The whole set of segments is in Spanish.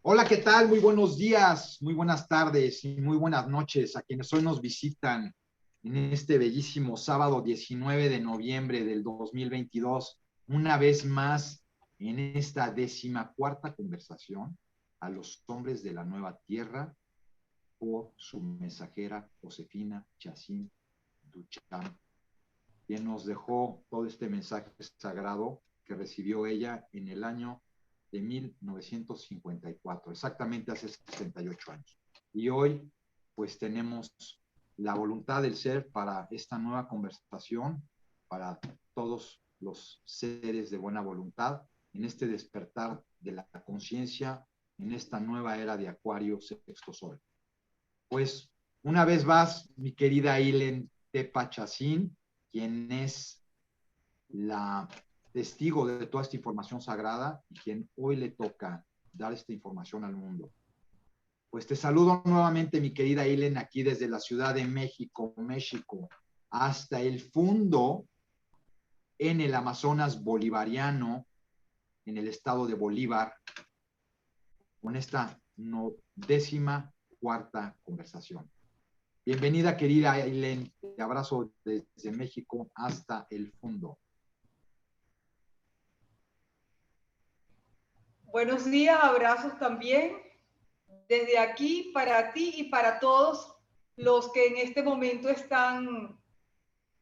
Hola, ¿qué tal? Muy buenos días, muy buenas tardes y muy buenas noches a quienes hoy nos visitan en este bellísimo sábado 19 de noviembre del 2022. Una vez más en esta 14ª conversación a los hombres de la nueva tierra por su mensajera Josefina Chacín Duchamp, quien nos dejó todo este mensaje sagrado que recibió ella en el año de 1954, exactamente hace 68 años. Y hoy, pues tenemos la voluntad del ser para esta nueva conversación, para todos los seres de buena voluntad, en este despertar de la conciencia, en esta nueva era de Acuario sexto sol. Pues una vez más, mi querida Ilen Tepa Chacín, quien es la testigo de toda esta información sagrada y quien hoy le toca dar esta información al mundo. Pues te saludo nuevamente, mi querida Ilen, aquí desde la Ciudad de México, hasta el fondo en el Amazonas bolivariano, en el estado de Bolívar, con esta 14ª conversación. Bienvenida, querida Ilen, te abrazo desde México hasta el fondo. Buenos días, abrazos también desde aquí para ti y para todos los que en este momento están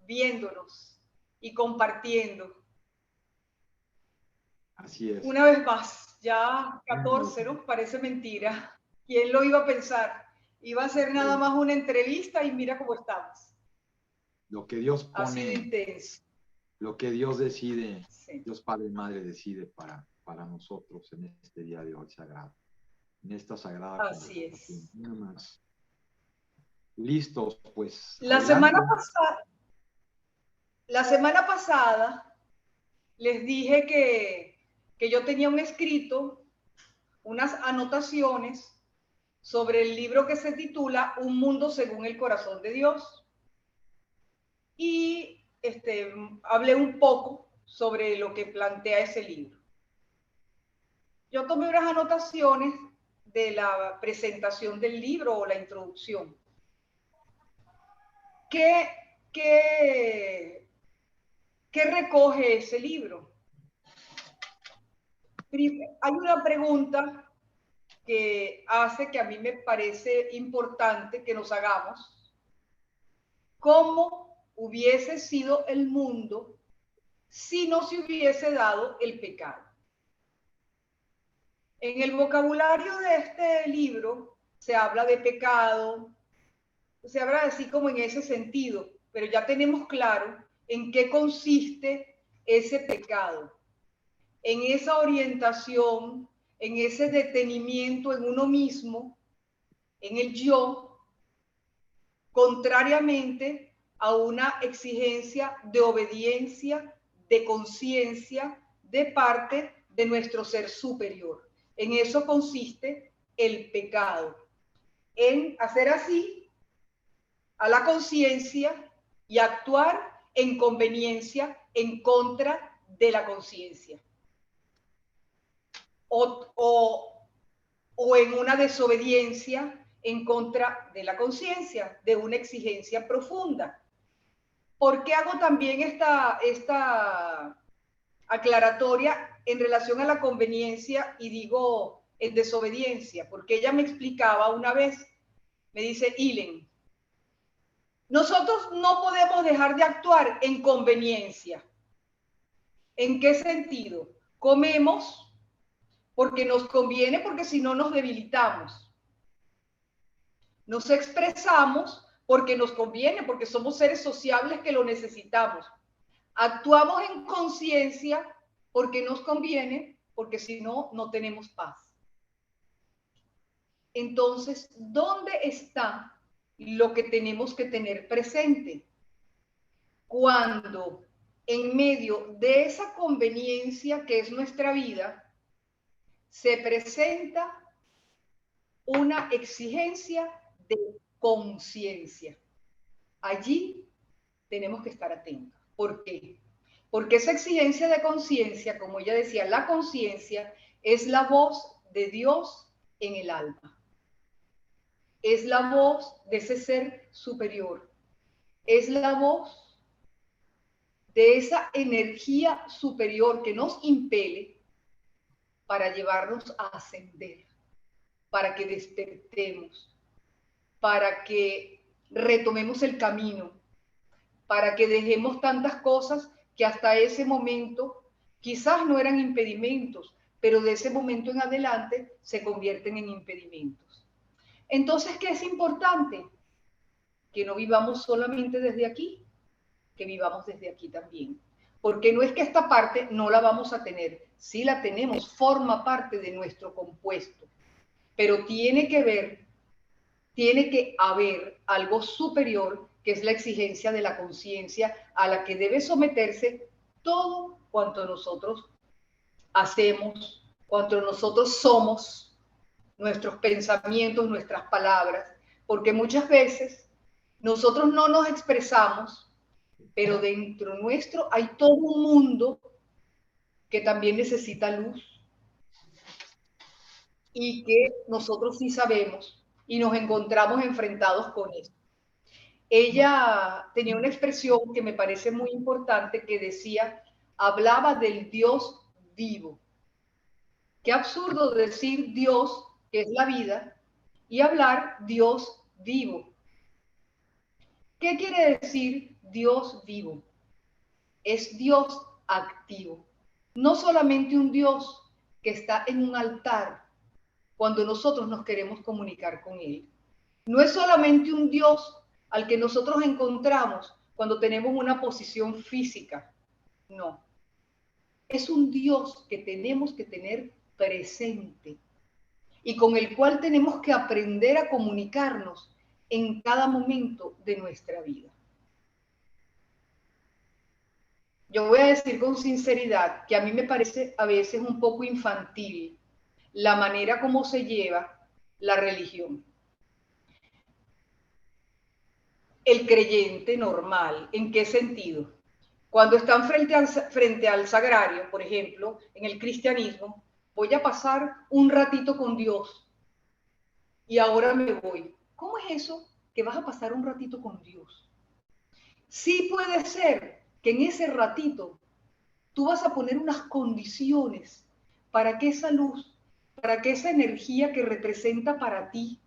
viéndonos y compartiendo. Así es. Una vez más, ya 14, ¿no? Parece mentira. ¿Quién lo iba a pensar? Iba a ser nada más una entrevista y mira cómo estamos. Lo que Dios pone, ha sido intenso. Lo que Dios decide, sí. Dios Padre y Madre decide para nosotros en este día de hoy sagrado, en esta sagrada Así conversación. es. Nada más. Listos, pues. La semana pasada les dije que yo tenía un escrito, unas anotaciones sobre el libro que se titula Un mundo según el corazón de Dios. Y hablé un poco sobre lo que plantea ese libro. Yo tomé unas anotaciones de la presentación del libro o la introducción. ¿Qué recoge ese libro? Hay una pregunta que hace que a mí me parece importante que nos hagamos. ¿Cómo hubiese sido el mundo si no se hubiese dado el pecado? En el vocabulario de este libro se habla de pecado, se habla así como en ese sentido, pero ya tenemos claro en qué consiste ese pecado, en esa orientación, en ese detenimiento en uno mismo, en el yo, contrariamente a una exigencia de obediencia, de conciencia de parte de nuestro ser superior. En eso consiste el pecado, en hacer así a la conciencia y actuar en conveniencia en contra de la conciencia. O en una desobediencia en contra de la conciencia, de una exigencia profunda. ¿Por qué hago también esta aclaratoria en relación a la conveniencia y digo en desobediencia? Porque ella me explicaba una vez, me dice, Ilen, nosotros no podemos dejar de actuar en conveniencia. ¿En qué sentido? Comemos porque nos conviene, porque si no nos debilitamos. Nos expresamos porque nos conviene, porque somos seres sociables que lo necesitamos. Actuamos en conciencia porque nos conviene, porque si no, no tenemos paz. Entonces, ¿dónde está lo que tenemos que tener presente? Cuando en medio de esa conveniencia que es nuestra vida, se presenta una exigencia de conciencia. Allí tenemos que estar atentos. ¿Por qué? Porque esa exigencia de conciencia, como ella decía, la conciencia es la voz de Dios en el alma. Es la voz de ese ser superior. Es la voz de esa energía superior que nos impele para llevarnos a ascender, para que despertemos, para que retomemos el camino, para que dejemos tantas cosas que hasta ese momento quizás no eran impedimentos, pero de ese momento en adelante se convierten en impedimentos. Entonces, ¿qué es importante? Que no vivamos solamente desde aquí, que vivamos desde aquí también. Porque no es que esta parte no la vamos a tener, sí la tenemos, forma parte de nuestro compuesto, pero tiene que haber algo superior, que es la exigencia de la conciencia a la que debe someterse todo cuanto nosotros hacemos, cuanto nosotros somos, nuestros pensamientos, nuestras palabras, porque muchas veces nosotros no nos expresamos, pero dentro nuestro hay todo un mundo que también necesita luz y que nosotros sí sabemos y nos encontramos enfrentados con eso. Ella tenía una expresión que me parece muy importante que decía, hablaba del Dios vivo. Qué absurdo decir Dios, que es la vida, y hablar Dios vivo. ¿Qué quiere decir Dios vivo? Es Dios activo. No solamente un Dios que está en un altar cuando nosotros nos queremos comunicar con Él. No es solamente un Dios al que nosotros encontramos cuando tenemos una posición física. No. Es un Dios que tenemos que tener presente y con el cual tenemos que aprender a comunicarnos en cada momento de nuestra vida. Yo voy a decir con sinceridad que a mí me parece a veces un poco infantil la manera como se lleva la religión. El creyente normal, ¿en qué sentido? Cuando están frente al sagrario, por ejemplo, en el cristianismo, voy a pasar un ratito con Dios y ahora me voy. ¿Cómo es eso que vas a pasar un ratito con Dios? Sí puede ser que en ese ratito tú vas a poner unas condiciones para que esa luz, para que esa energía que representa para ti,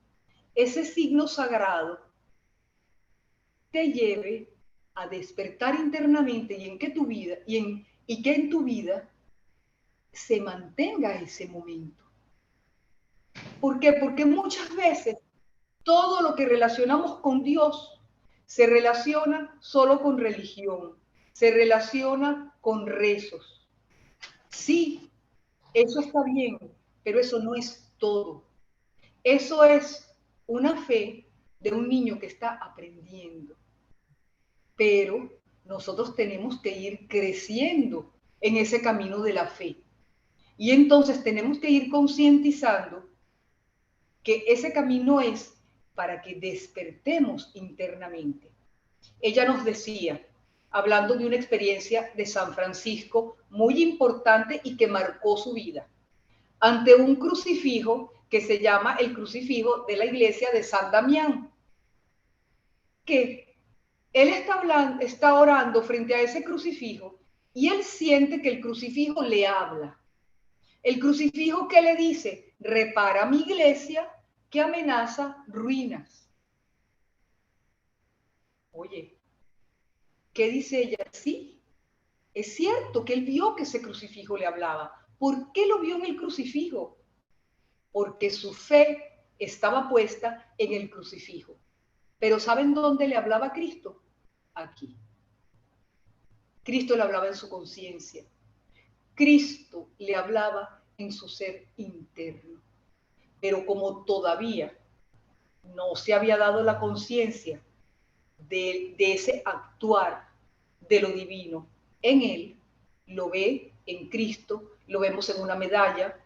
ese signo sagrado, te lleve a despertar internamente y en que tu vida y que en tu vida se mantenga ese momento. ¿Por qué? Porque muchas veces todo lo que relacionamos con Dios se relaciona solo con religión, se relaciona con rezos. Sí, eso está bien, pero eso no es todo. Eso es una fe de un niño que está aprendiendo. Pero nosotros tenemos que ir creciendo en ese camino de la fe. Y entonces tenemos que ir concientizando que ese camino es para que despertemos internamente. Ella nos decía, hablando de una experiencia de San Francisco muy importante y que marcó su vida, ante un crucifijo que se llama el crucifijo de la iglesia de San Damián, que él está orando frente a ese crucifijo y él siente que el crucifijo le habla. El crucifijo que le dice, repara mi iglesia que amenaza ruinas. Oye, ¿qué dice ella? Sí, es cierto que él vio que ese crucifijo le hablaba. ¿Por qué lo vio en el crucifijo? Porque su fe estaba puesta en el crucifijo. Pero ¿saben dónde le hablaba Cristo? Aquí. Cristo le hablaba en su conciencia. Cristo le hablaba en su ser interno. Pero como todavía no se había dado la conciencia de ese actuar de lo divino en él, lo ve en Cristo, lo vemos en una medalla,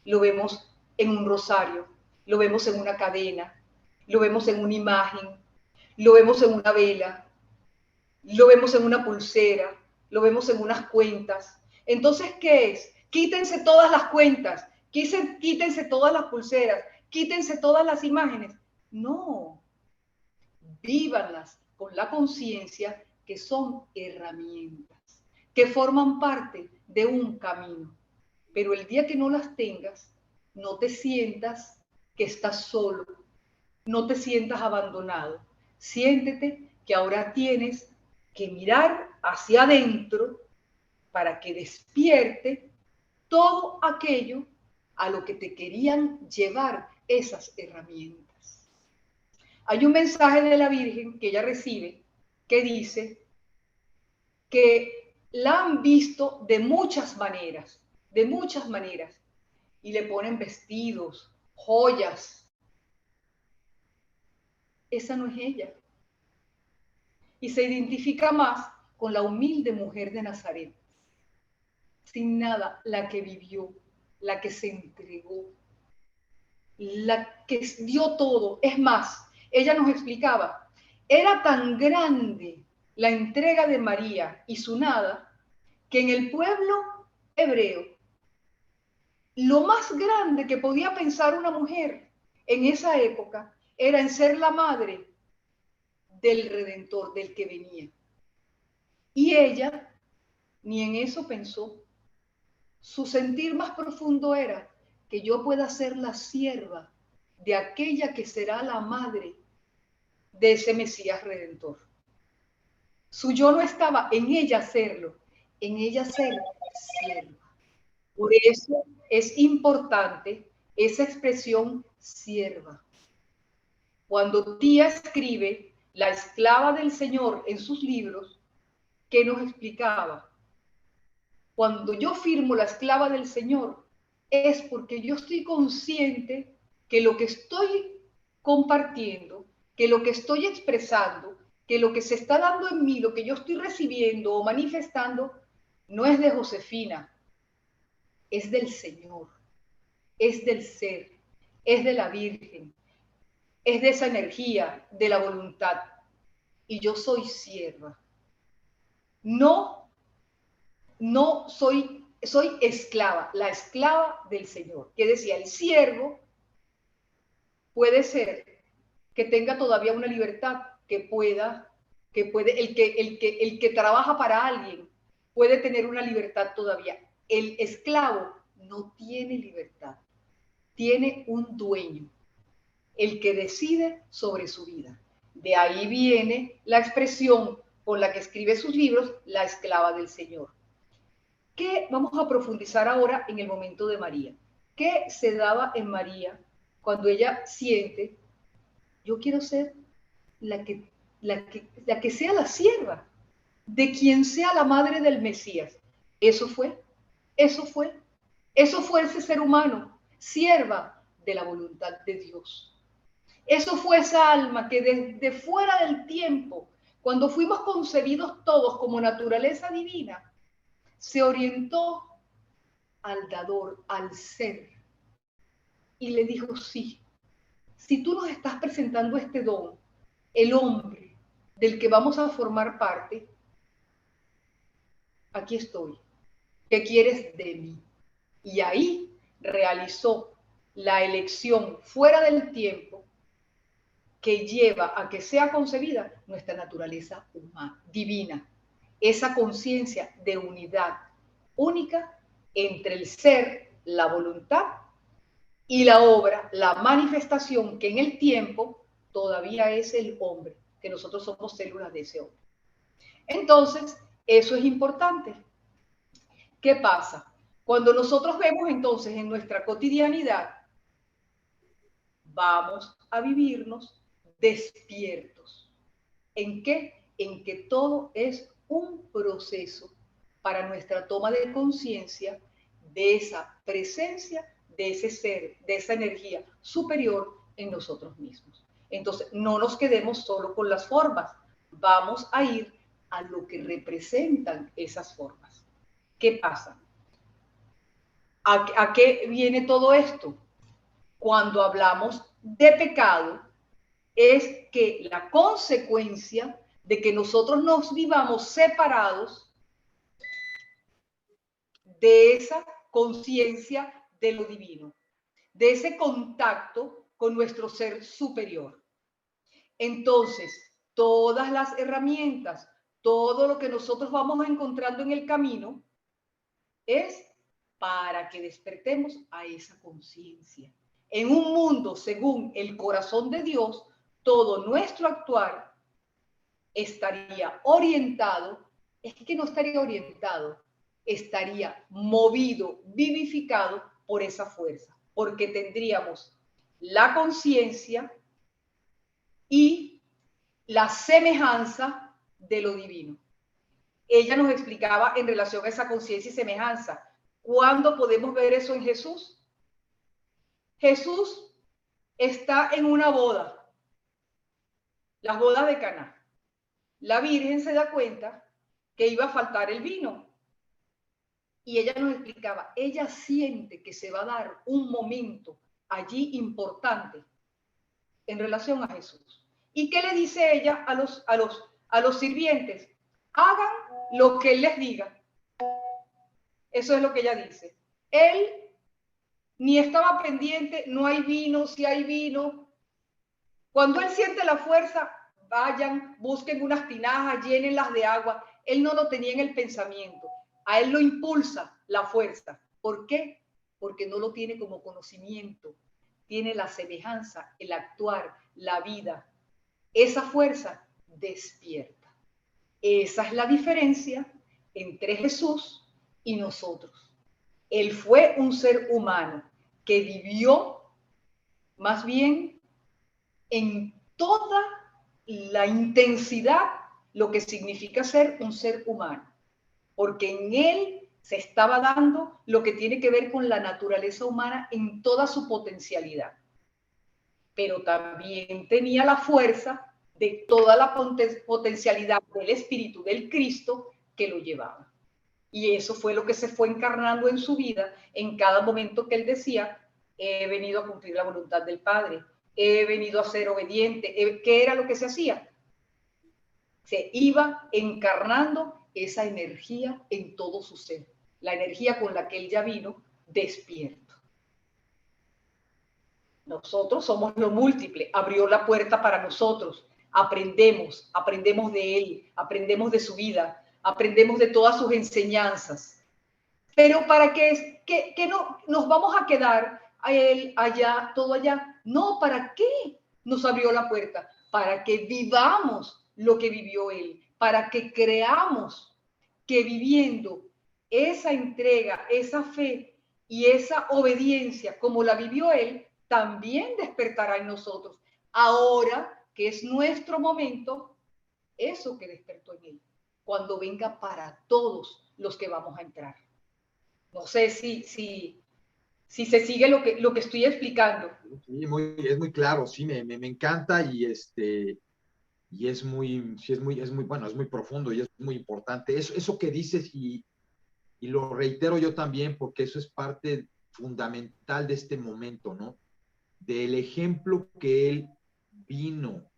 lo vemos en un rosario, lo vemos en una cadena, lo vemos en una imagen, lo vemos en una vela, lo vemos en una pulsera, lo vemos en unas cuentas. Entonces, ¿qué es? Quítense todas las cuentas, quítense todas las pulseras, quítense todas las imágenes. No, vívanlas con la conciencia que son herramientas, que forman parte de un camino. Pero el día que no las tengas, no te sientas que estás solo, no te sientas abandonado. Siéntete que ahora tienes que mirar hacia adentro para que despierte todo aquello a lo que te querían llevar esas herramientas. Hay un mensaje de la Virgen que ella recibe que dice que la han visto de muchas maneras, y le ponen vestidos, joyas. Esa no es ella. Y se identifica más con la humilde mujer de Nazaret, sin nada, la que vivió, la que se entregó, la que dio todo. Es más, ella nos explicaba, era tan grande la entrega de María y su nada, que en el pueblo hebreo, lo más grande que podía pensar una mujer en esa época era en ser la madre del Redentor, del que venía. Y ella ni en eso pensó. Su sentir más profundo era que yo pueda ser la sierva de aquella que será la madre de ese Mesías Redentor. Su yo no estaba en ella serlo, en ella ser sierva. Por eso es importante esa expresión sierva. Cuando Tía escribe La esclava del Señor en sus libros, ¿qué nos explicaba? Cuando yo firmo la esclava del Señor, es porque yo estoy consciente que lo que estoy compartiendo, que lo que estoy expresando, que lo que se está dando en mí, lo que yo estoy recibiendo o manifestando, no es de Josefina, es del Señor, es del ser, es de la Virgen, es de esa energía, de la voluntad. Y yo soy sierva. No soy esclava, la esclava del Señor. Que decía, el siervo puede ser que tenga todavía una libertad, el que trabaja para alguien puede tener una libertad todavía. El esclavo no tiene libertad, tiene un dueño, el que decide sobre su vida. De ahí viene la expresión con la que escribe sus libros, la esclava del Señor. ¿Qué vamos a profundizar ahora en el momento de María? ¿Qué se daba en María cuando ella siente, yo quiero ser la que sea la sierva de quien sea la madre del Mesías? Eso fue ese ser humano, sierva de la voluntad de Dios. Eso fue esa alma que desde fuera del tiempo, cuando fuimos concebidos todos como naturaleza divina, se orientó al dador, al ser, y le dijo, sí, si tú nos estás presentando este don, el hombre del que vamos a formar parte, aquí estoy, ¿qué quieres de mí? Y ahí realizó la elección fuera del tiempo que lleva a que sea concebida nuestra naturaleza humana, divina, esa conciencia de unidad única entre el ser, la voluntad y la obra, la manifestación que en el tiempo todavía es el hombre, que nosotros somos células de ese hombre. Entonces, eso es importante. ¿Qué pasa? Cuando nosotros vemos entonces en nuestra cotidianidad, vamos a vivirnos despiertos. ¿En qué? En que todo es un proceso para nuestra toma de conciencia de esa presencia, de ese ser, de esa energía superior en nosotros mismos. Entonces, no nos quedemos solo con las formas, vamos a ir a lo que representan esas formas. ¿Qué pasa? ¿A qué viene todo esto? Cuando hablamos de pecado, es que la consecuencia de que nosotros nos vivamos separados de esa conciencia de lo divino, de ese contacto con nuestro ser superior. Entonces, todas las herramientas, todo lo que nosotros vamos encontrando en el camino es para que despertemos a esa conciencia. En un mundo según el corazón de Dios, todo nuestro actuar estaría orientado, es que no estaría orientado, estaría movido, vivificado por esa fuerza, porque tendríamos la conciencia y la semejanza de lo divino. Ella nos explicaba en relación a esa conciencia y semejanza. ¿Cuándo podemos ver eso en Jesús? Jesús está en una boda, las bodas de Caná. La Virgen se da cuenta que iba a faltar el vino. Y ella nos explicaba, ella siente que se va a dar un momento allí importante en relación a Jesús. ¿Y qué le dice ella a los sirvientes? Hagan lo que él les diga. Eso es lo que ella dice. Él ni estaba pendiente, no hay vino, si hay vino. Cuando él siente la fuerza, vayan, busquen unas tinajas, llénenlas de agua. Él no lo tenía en el pensamiento. A él lo impulsa la fuerza. ¿Por qué? Porque no lo tiene como conocimiento. Tiene la semejanza, el actuar, la vida. Esa fuerza despierta. Esa es la diferencia entre Jesús y nosotros. Él fue un ser humano que vivió más bien en toda la intensidad lo que significa ser un ser humano, porque en él se estaba dando lo que tiene que ver con la naturaleza humana en toda su potencialidad, pero también tenía la fuerza de toda la potencialidad del Espíritu del Cristo que lo llevaba. Y eso fue lo que se fue encarnando en su vida en cada momento que él decía, he venido a cumplir la voluntad del Padre, he venido a ser obediente. ¿Qué era lo que se hacía? Se iba encarnando esa energía en todo su ser, la energía con la que él ya vino despierto. Nosotros somos lo múltiple, abrió la puerta para nosotros, aprendemos de él, aprendemos de su vida, aprendemos de todas sus enseñanzas. Pero para que no nos vamos a quedar a él allá, todo allá. No, ¿para qué nos abrió la puerta? Para que vivamos lo que vivió él, para que creamos que viviendo esa entrega, esa fe y esa obediencia como la vivió él, también despertará en nosotros. Ahora que es nuestro momento, eso que despertó en él, cuando venga para todos los que vamos a entrar. No sé si se sigue lo que estoy explicando. Sí, es muy claro, sí, me encanta y y es muy, sí, es muy, bueno, es muy profundo y es muy importante. Eso que dices y lo reitero yo también porque eso es parte fundamental de este momento, ¿no? Del ejemplo que él vino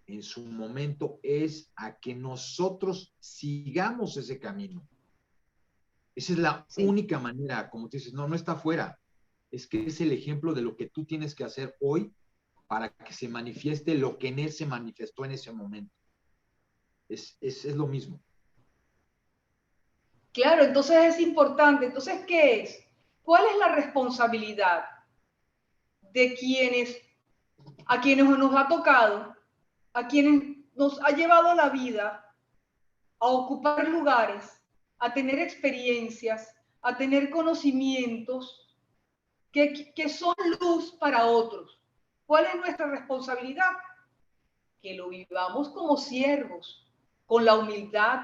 en su momento es a que nosotros sigamos ese camino. Esa es la única manera, como tú dices, no está afuera. Es que es el ejemplo de lo que tú tienes que hacer hoy para que se manifieste lo que en él se manifestó en ese momento. Es lo mismo. Claro, entonces es importante. Entonces, ¿qué es? ¿Cuál es la responsabilidad de a quienes nos ha tocado, a quienes nos ha llevado la vida a ocupar lugares, a tener experiencias, a tener conocimientos que son luz para otros? ¿Cuál es nuestra responsabilidad? Que lo vivamos como siervos, con la humildad,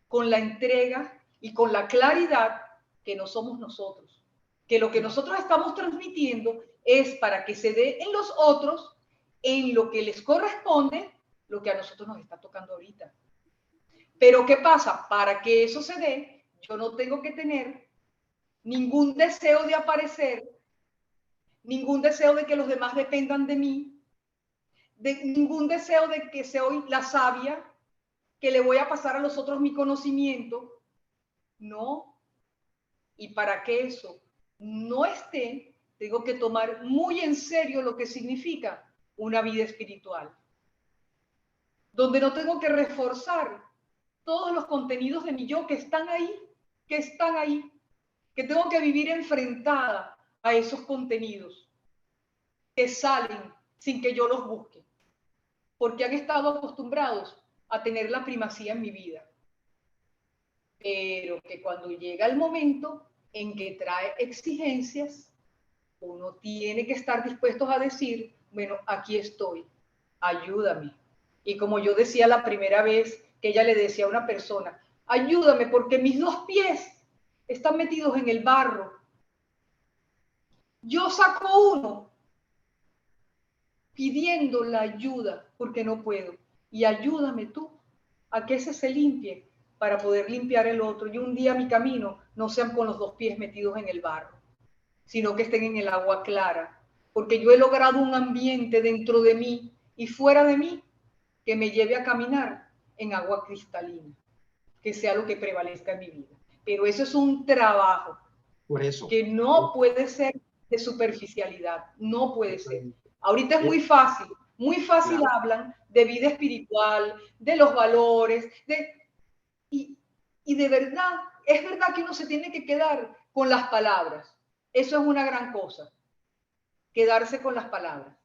con la entrega y con la claridad que no somos nosotros. Que lo que nosotros estamos transmitiendo es para que se dé en los otros, en lo que les corresponde, lo que a nosotros nos está tocando ahorita. Pero ¿qué pasa? Para que eso se dé, yo no tengo que tener ningún deseo de aparecer, ningún deseo de que los demás dependan de mí, ningún deseo de que soy la sabia, que le voy a pasar a los otros mi conocimiento. No. Y para que eso no esté, tengo que tomar muy en serio lo que significa una vida espiritual, donde no tengo que reforzar todos los contenidos de mi yo que están ahí, que tengo que vivir enfrentada a esos contenidos que salen sin que yo los busque, porque han estado acostumbrados a tener la primacía en mi vida. Pero que cuando llega el momento en que trae exigencias, uno tiene que estar dispuesto a decir, bueno, aquí estoy, ayúdame. Y como yo decía la primera vez que ella le decía a una persona, ayúdame porque mis dos pies están metidos en el barro. Yo saco uno pidiendo la ayuda porque no puedo. Y ayúdame tú a que ese se limpie para poder limpiar el otro. Y un día mi camino no sean con los dos pies metidos en el barro, sino que estén en el agua clara. Porque yo he logrado un ambiente dentro de mí y fuera de mí que me lleve a caminar en agua cristalina, que sea lo que prevalezca en mi vida. Pero eso es un trabajo Por eso. que no puede ser de superficialidad, no puede ser. Ahorita es muy fácil claro. Hablan de vida espiritual, de los valores, y de verdad, es verdad que uno se tiene que quedar con las palabras. Eso es una gran cosa, quedarse con las palabras.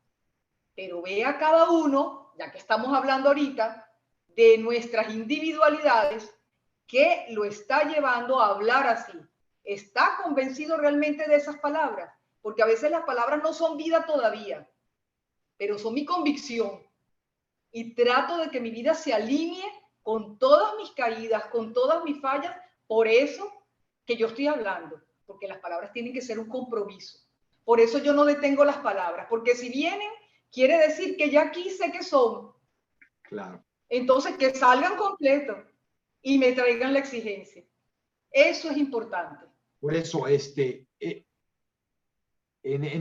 Pero vea cada uno, ya que estamos hablando ahorita, de nuestras individualidades, que lo está llevando a hablar así. ¿Está convencido realmente de esas palabras? Porque a veces las palabras no son vida todavía, pero son mi convicción. Y trato de que mi vida se alinee con todas mis caídas, con todas mis fallas. Por eso que yo estoy hablando, porque las palabras tienen que ser un compromiso. Por eso yo no detengo las palabras, porque si vienen, quiere decir que ya aquí sé que son. Claro. Entonces, que salgan completos y me traigan la exigencia. Eso es importante. Por eso, en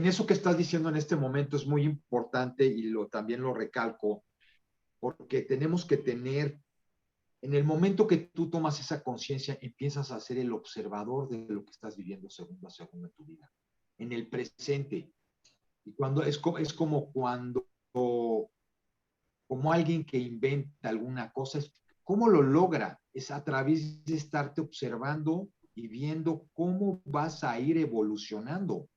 eso que estás diciendo en este momento es muy importante y también lo recalco, porque tenemos que tener, en el momento que tú tomas esa conciencia, empiezas a ser el observador de lo que estás viviendo segundo a segundo en tu vida, en el presente. Y cuando es como cuando, como alguien que inventa alguna cosa, ¿cómo lo logra? Es a través de estarte observando y viendo cómo vas a ir evolucionando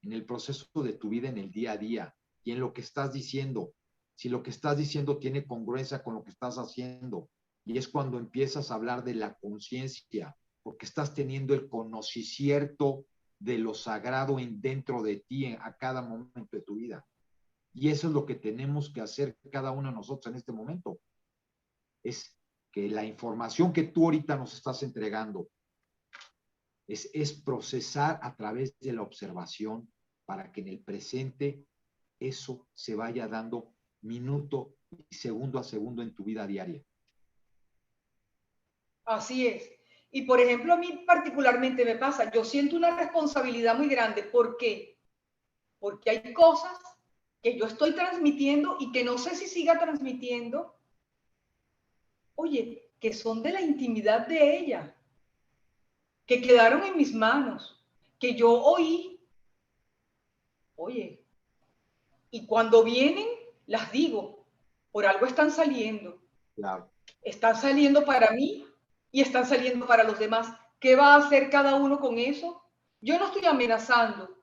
en el proceso de tu vida, en el día a día, y en lo que estás diciendo. Si lo que estás diciendo tiene congruencia con lo que estás haciendo, y es cuando empiezas a hablar de la conciencia, porque estás teniendo el conocimiento de lo sagrado dentro de ti a cada momento de tu vida. Y eso es lo que tenemos que hacer cada uno de nosotros en este momento. Es que la información que tú ahorita nos estás entregando es procesar a través de la observación para que en el presente eso se vaya dando minuto y segundo a segundo en tu vida diaria. Así es. Y por ejemplo, a mí particularmente me pasa, yo siento una responsabilidad muy grande. ¿Por qué? Porque hay cosas que yo estoy transmitiendo y que no sé si siga transmitiendo, oye, que son de la intimidad de ella, que quedaron en mis manos, que yo oí, oye, y cuando vienen, las digo, por algo están saliendo. Claro. Están saliendo para mí y están saliendo para los demás. ¿Qué va a hacer cada uno con eso? Yo no estoy amenazando,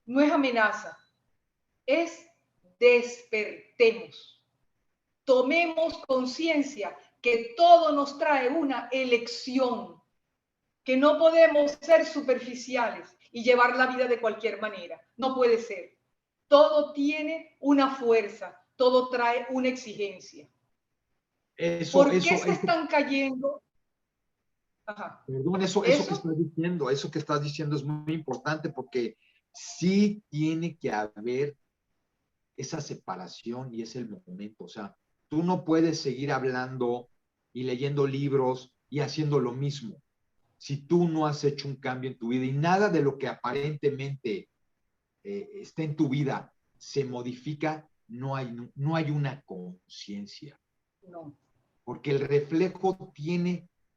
no es amenaza, es despertemos. Tomemos conciencia que todo nos trae una elección, que no podemos ser superficiales y llevar la vida de cualquier manera. No puede ser. Todo tiene una fuerza, todo trae una exigencia. ¿Por qué se están cayendo? Ajá. Perdón, eso que estás diciendo es muy importante porque sí tiene que haber esa separación y es el momento. O sea, tú no puedes seguir hablando y leyendo libros y haciendo lo mismo si tú no has hecho un cambio en tu vida y nada de lo que aparentemente está en tu vida se modifica, no hay una conciencia. No. Porque el reflejo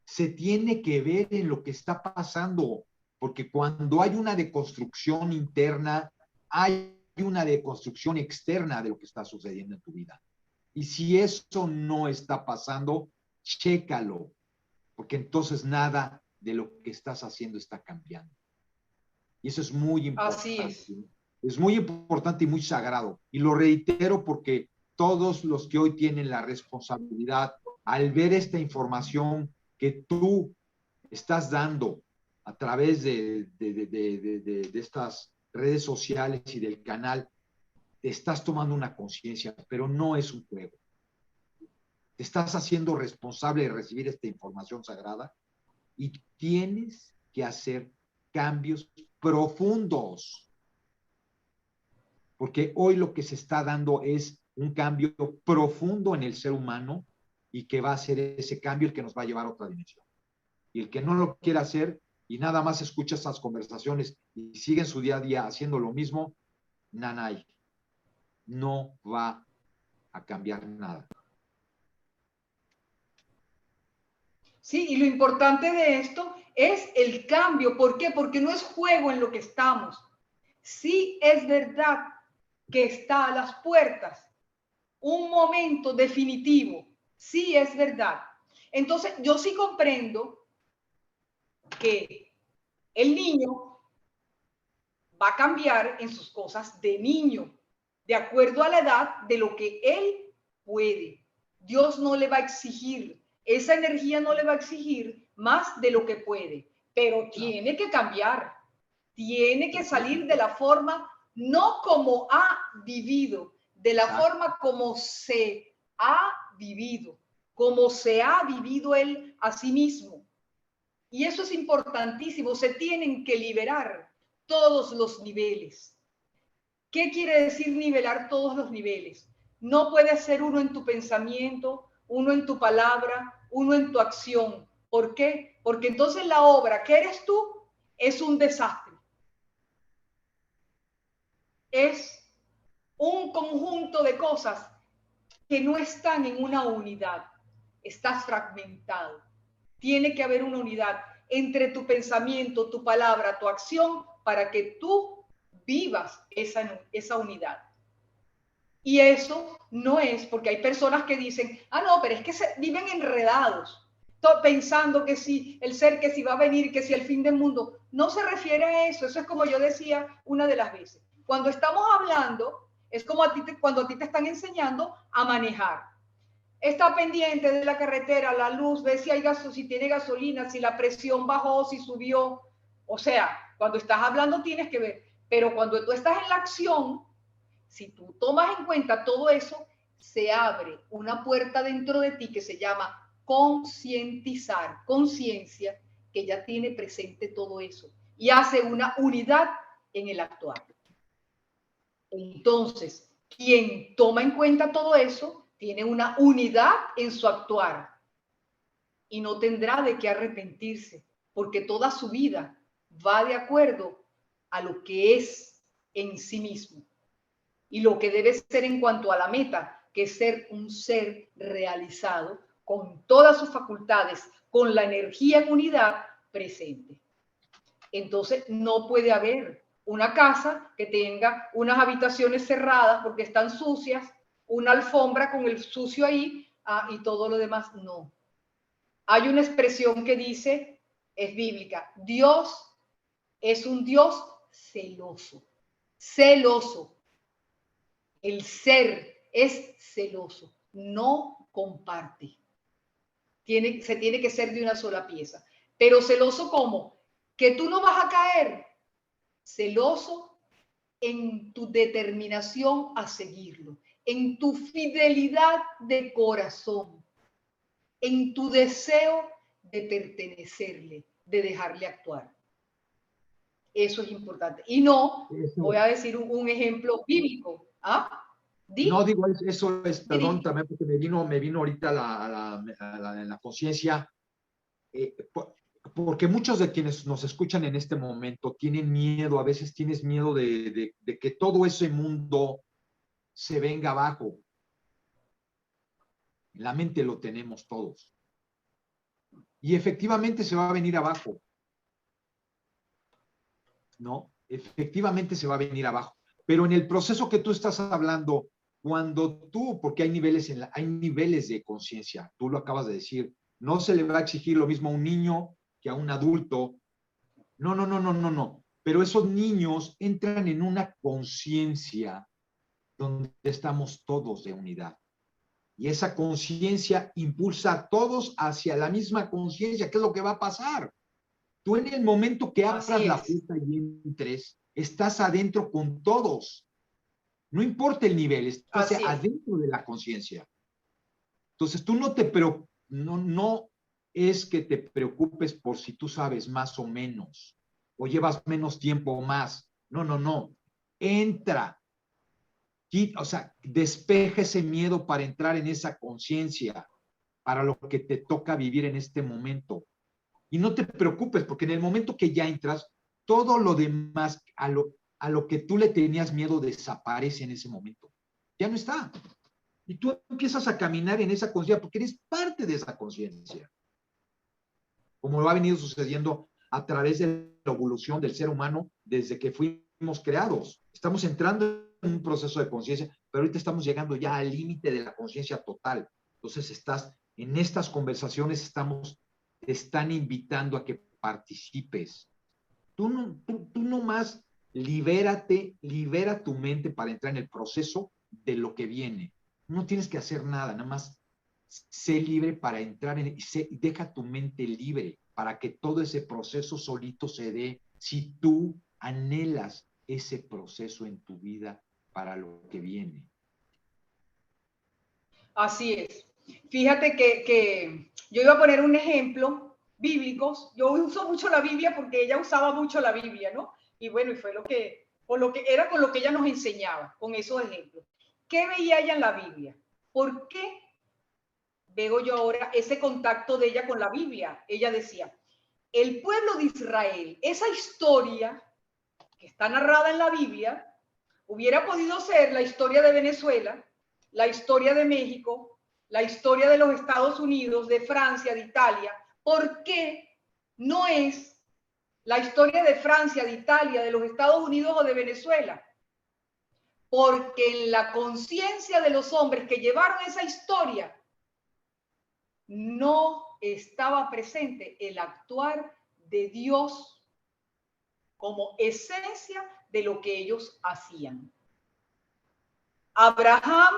se tiene que ver en lo que está pasando. porque cuando hay una deconstrucción interna, hay una deconstrucción externa de lo que está sucediendo en tu vida. Y si eso no está pasando, chécalo, porque entonces nada de lo que estás haciendo está cambiando. Y eso es muy Así importante. es. Es muy importante y muy sagrado. Y lo reitero porque todos los que hoy tienen la responsabilidad, al ver esta información que tú estás dando a través de estas redes sociales y del canal, te estás tomando una conciencia, pero no es un juego. Te estás haciendo responsable de recibir esta información sagrada y tienes que hacer cambios profundos. Porque hoy lo que se está dando es un cambio profundo en el ser humano y que va a ser ese cambio el que nos va a llevar a otra dimensión. Y el que no lo quiera hacer y nada más escucha esas conversaciones y sigue en su día a día haciendo lo mismo, nanay, no va a cambiar nada. Sí, y lo importante de esto es el cambio. ¿Por qué? Porque no es juego en lo que estamos. Sí es verdad que está a las puertas un momento definitivo. Sí es verdad. Entonces, yo sí comprendo que el niño va a cambiar en sus cosas de niño, de acuerdo a la edad de lo que él puede. Dios no le va a exigir, esa energía no le va a exigir más de lo que puede, pero tiene que cambiar, tiene que salir de la forma, no como ha vivido, de la forma como se ha vivido, como se ha vivido él a sí mismo. Y eso es importantísimo, se tienen que liberar todos los niveles. ¿Qué quiere decir nivelar todos los niveles? No puede ser uno en tu pensamiento, uno en tu palabra, uno en tu acción. ¿Por qué? Porque entonces la obra que eres tú es un desastre. Es un conjunto de cosas que no están en una unidad. Estás fragmentado. Tiene que haber una unidad entre tu pensamiento, tu palabra, tu acción, para que tú vivas esa unidad. Y eso no es porque hay personas que dicen, no, pero es que viven enredados, pensando que si el ser, que si va a venir, que si el fin del mundo. No se refiere a eso. Eso es como yo decía una de las veces. Cuando estamos hablando, es como cuando a ti te están enseñando a manejar. Está pendiente de la carretera, la luz, ve si hay si tiene gasolina, si la presión bajó, si subió. O sea, cuando estás hablando tienes que ver. Pero cuando tú estás en la acción, si tú tomas en cuenta todo eso, se abre una puerta dentro de ti que se llama concientizar, conciencia, que ya tiene presente todo eso y hace una unidad en el actuar. Entonces, quien toma en cuenta todo eso tiene una unidad en su actuar y no tendrá de qué arrepentirse, porque toda su vida va de acuerdo a lo que es en sí mismo y lo que debe ser en cuanto a la meta, que es ser un ser realizado con todas sus facultades, con la energía en unidad presente. Entonces, no puede haber una casa que tenga unas habitaciones cerradas porque están sucias, una alfombra con el sucio ahí y todo lo demás. No. Hay una expresión que dice, es bíblica, Dios es un Dios celoso. Celoso. El ser es celoso, no comparte. Se tiene que ser de una sola pieza. Pero celoso ¿cómo? Que tú no vas a caer. Celoso en tu determinación a seguirlo, en tu fidelidad de corazón, en tu deseo de pertenecerle, de dejarle actuar. Eso es importante. Y no, voy a decir un ejemplo bíblico. No digo eso, perdón, Di. también porque me vino ahorita la conciencia, porque muchos de quienes nos escuchan en este momento tienen miedo, a veces tienes miedo de que todo ese mundo se venga abajo. En la mente lo tenemos todos. Y efectivamente se va a venir abajo. ¿no? Efectivamente se va a venir abajo. Pero en el proceso que tú estás hablando, cuando tú, porque hay niveles de conciencia, tú lo acabas de decir, no se le va a exigir lo mismo a un niño que a un adulto. No, no, no, no, no, no. Pero esos niños entran en una conciencia donde estamos todos de unidad. Y esa conciencia impulsa a todos hacia la misma conciencia. ¿Qué es lo que va a pasar? Tú en el momento que abras Así la es, puerta y entres, estás adentro con todos. No importa el nivel, estás así es. adentro de la conciencia. Entonces tú no te preocupas, no es que te preocupes por si tú sabes más o menos, o llevas menos tiempo o más. No, no, no. Entra, o sea, despeja ese miedo para entrar en esa conciencia, para lo que te toca vivir en este momento. Y no te preocupes, porque en el momento que ya entras, todo lo demás, a lo que tú le tenías miedo, desaparece en ese momento. Ya no está. Y tú empiezas a caminar en esa conciencia, porque eres parte de esa conciencia. Como lo ha venido sucediendo a través de la evolución del ser humano desde que fuimos creados. Estamos entrando en un proceso de conciencia, pero ahorita estamos llegando ya al límite de la conciencia total. Entonces estás en estas conversaciones, te están invitando a que participes. Tú nomás libérate, libera tu mente para entrar en el proceso de lo que viene. No tienes que hacer nada, nada más sé libre para entrar en, deja tu mente libre para que todo ese proceso solito se dé si tú anhelas ese proceso en tu vida para lo que viene. Así es. Fíjate que yo iba a poner un ejemplo bíblico. Yo uso mucho la Biblia porque ella usaba mucho la Biblia, ¿no? Y bueno, y fue con lo que era con lo que ella nos enseñaba, con esos ejemplos. ¿Qué veía ella en la Biblia? ¿Por qué veo yo ahora ese contacto de ella con la Biblia? Ella decía, el pueblo de Israel, esa historia que está narrada en la Biblia, hubiera podido ser la historia de Venezuela, la historia de México, la historia de los Estados Unidos, de Francia, de Italia. ¿Por qué no es la historia de Francia, de Italia, de los Estados Unidos o de Venezuela? Porque en la conciencia de los hombres que llevaron esa historia no estaba presente el actuar de Dios como esencia de lo que ellos hacían. Abraham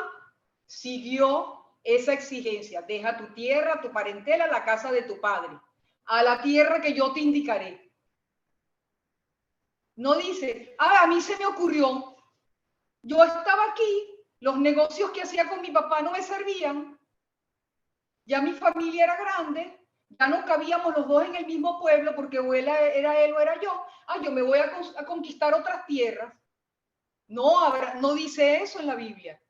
siguió esa exigencia, deja tu tierra, tu parentela, la casa de tu padre, a la tierra que yo te indicaré. No dice, a mí se me ocurrió, yo estaba aquí, los negocios que hacía con mi papá no me servían, ya mi familia era grande, ya no cabíamos los dos en el mismo pueblo porque o era él o era yo, yo me voy a conquistar otras tierras. No, no dice eso en la Biblia.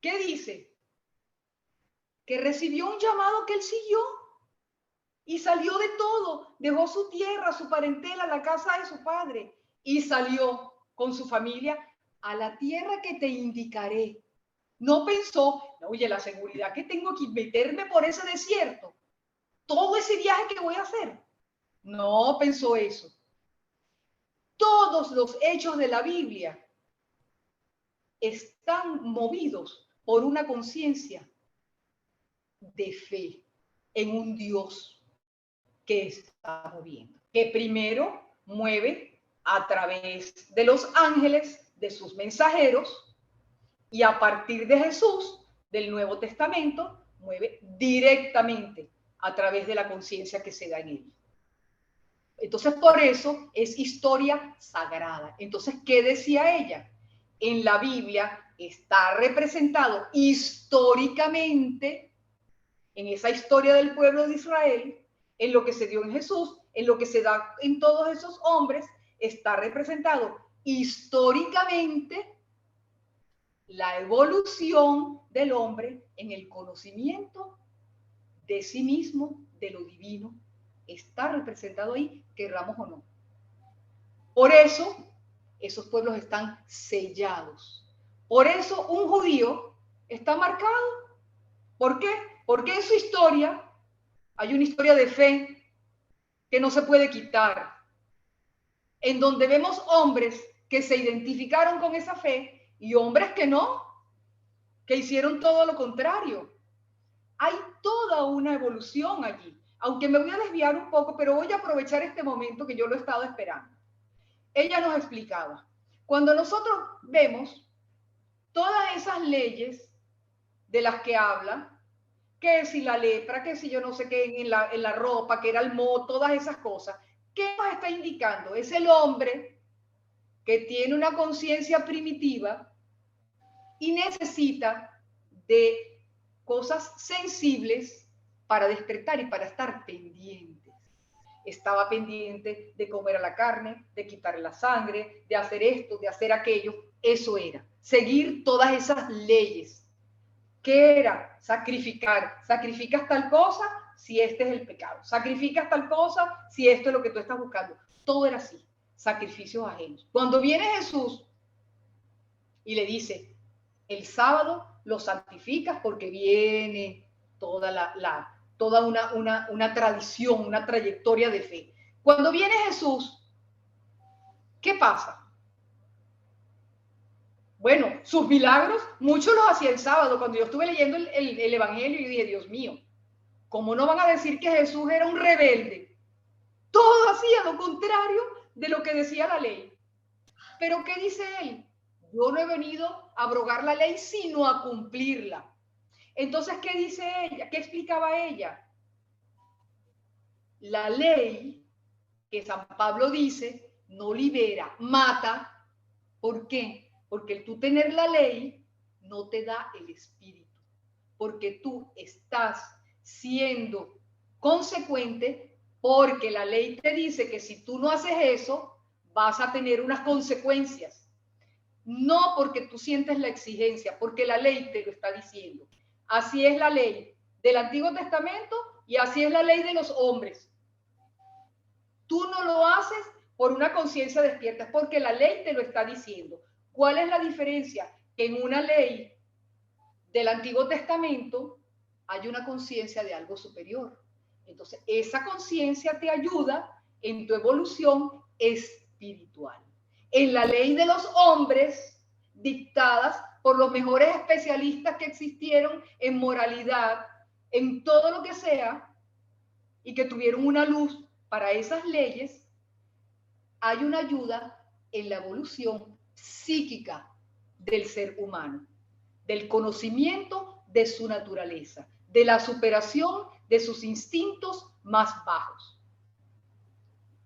¿Qué dice? Que recibió un llamado que él siguió y salió de todo, dejó su tierra, su parentela, la casa de su padre y salió con su familia a la tierra que te indicaré. No pensó, oye, la seguridad que tengo que meterme por ese desierto, todo ese viaje que voy a hacer. No pensó eso. Todos los hechos de la Biblia están movidos por una conciencia de fe en un Dios que está moviendo, que primero mueve a través de los ángeles, de sus mensajeros, y a partir de Jesús, del Nuevo Testamento, mueve directamente a través de la conciencia que se da en él. Entonces, por eso es historia sagrada. Entonces, ¿qué decía ella? En la Biblia está representado históricamente, en esa historia del pueblo de Israel, en lo que se dio en Jesús, en lo que se da en todos esos hombres, está representado históricamente la evolución del hombre en el conocimiento de sí mismo, de lo divino. Está representado ahí, querramos o no. Por eso, esos pueblos están sellados. Por eso, un judío está marcado. ¿Por qué? Porque en su historia hay una historia de fe que no se puede quitar. en donde vemos hombres que se identificaron con esa fe y hombres que no, que hicieron todo lo contrario. Hay toda una evolución allí. Aunque me voy a desviar un poco, pero voy a aprovechar este momento que yo lo he estado esperando. Ella nos explicaba, cuando nosotros vemos todas esas leyes de las que habla, que si la lepra, que si yo no sé qué en la ropa, que era el moho, todas esas cosas, ¿qué nos está indicando? Es el hombre que tiene una conciencia primitiva y necesita de cosas sensibles para despertar y para estar pendientes. Estaba pendiente de comer a la carne, de quitarle la sangre, de hacer esto, de hacer aquello. Eso era, seguir todas esas leyes. ¿Qué era? Sacrificar. Sacrificas tal cosa si este es el pecado. Sacrificas tal cosa si esto es lo que tú estás buscando. Todo era así, sacrificios ajenos. Cuando viene Jesús y le dice, el sábado lo santificas porque viene toda una tradición, una trayectoria de fe. Cuando viene Jesús, ¿qué pasa? Bueno, sus milagros, muchos los hacía el sábado. Cuando yo estuve leyendo el Evangelio, yo dije, Dios mío, ¿cómo no van a decir que Jesús era un rebelde? Todo hacía lo contrario de lo que decía la ley. Pero ¿qué dice él? Yo no he venido a abrogar la ley, sino a cumplirla. Entonces, ¿qué dice ella? ¿Qué explicaba ella? La ley, que San Pablo dice, no libera, mata. ¿Por qué? Porque el tú tener la ley no te da el espíritu. Porque tú estás siendo consecuente, porque la ley te dice que si tú no haces eso, vas a tener unas consecuencias. No porque tú sientes la exigencia, porque la ley te lo está diciendo. Así es la ley del Antiguo Testamento y así es la ley de los hombres. Tú no lo haces por una conciencia despierta, es porque la ley te lo está diciendo. ¿Cuál es la diferencia? Que en una ley del Antiguo Testamento hay una conciencia de algo superior. Entonces, esa conciencia te ayuda en tu evolución espiritual. En la ley de los hombres, dictadas por los mejores especialistas que existieron en moralidad, en todo lo que sea, y que tuvieron una luz para esas leyes, hay una ayuda en la evolución psíquica del ser humano, del conocimiento de su naturaleza, de la superación de sus instintos más bajos.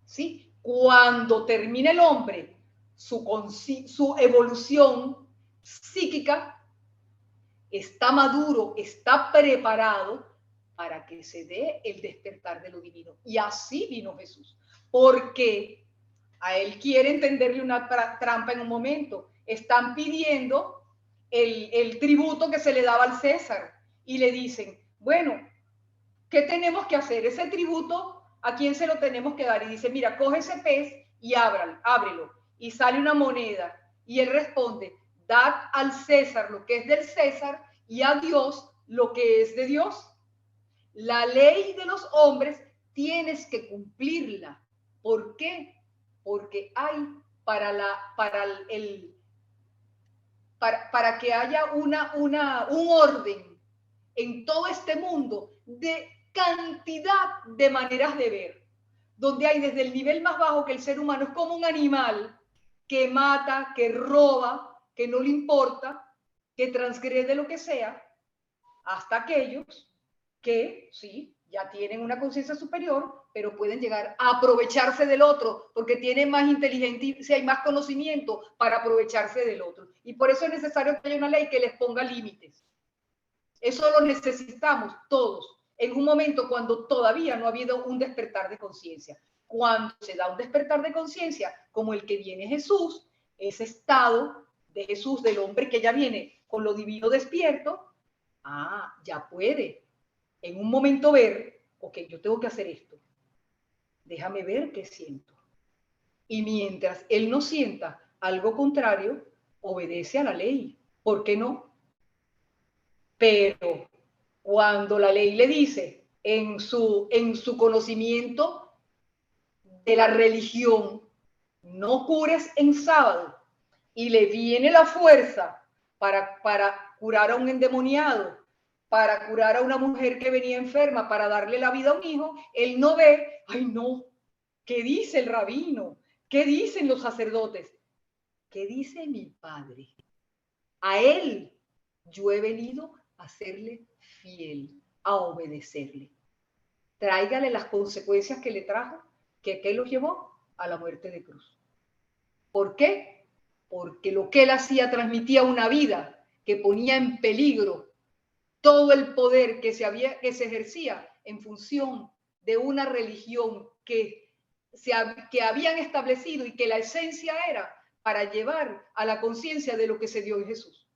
¿Sí? Cuando termine el hombre su evolución psíquica, está maduro, está preparado para que se dé el despertar de lo divino. Y así vino Jesús, porque a él quiere entenderle una trampa en un momento. Están pidiendo el tributo que se le daba al César y le dicen, bueno, ¿qué tenemos que hacer? Ese tributo, ¿a quién se lo tenemos que dar? Y dice, mira, coge ese pez y ábrelo. Y sale una moneda. Y él responde, dad al César lo que es del César y a Dios lo que es de Dios. La ley de los hombres tienes que cumplirla. ¿Por qué? Porque hay para que haya un orden en todo este mundo de cantidad de maneras de ver, donde hay desde el nivel más bajo, que el ser humano es como un animal que mata, que roba, que no le importa, que transgrede lo que sea, hasta aquellos que sí, ya tienen una conciencia superior, pero pueden llegar a aprovecharse del otro, porque tienen más inteligencia y más conocimiento para aprovecharse del otro. Y por eso es necesario que haya una ley que les ponga límites. Eso lo necesitamos todos, en un momento cuando todavía no ha habido un despertar de conciencia. Cuando se da un despertar de conciencia, como el que viene Jesús, ese estado de Jesús, del hombre que ya viene con lo divino despierto, ya puede en un momento ver, ok, yo tengo que hacer esto. Déjame ver qué siento. Y mientras él no sienta algo contrario, obedece a la ley. ¿Por qué no? Pero cuando la ley le dice en su conocimiento de la religión, no cures en sábado. Y le viene la fuerza para curar a un endemoniado, para curar a una mujer que venía enferma, para darle la vida a un hijo, él no ve, ay no, ¿qué dice el rabino? ¿Qué dicen los sacerdotes? ¿Qué dice mi padre? A él yo he venido a serle fiel, a obedecerle. Tráigale las consecuencias que le trajo, que ¿qué los llevó? A la muerte de cruz. ¿Por qué? Porque lo que él hacía transmitía una vida que ponía en peligro todo el poder que se ejercía en función de una religión que habían establecido y que la esencia era para llevar a la conciencia de lo que se dio en Jesús.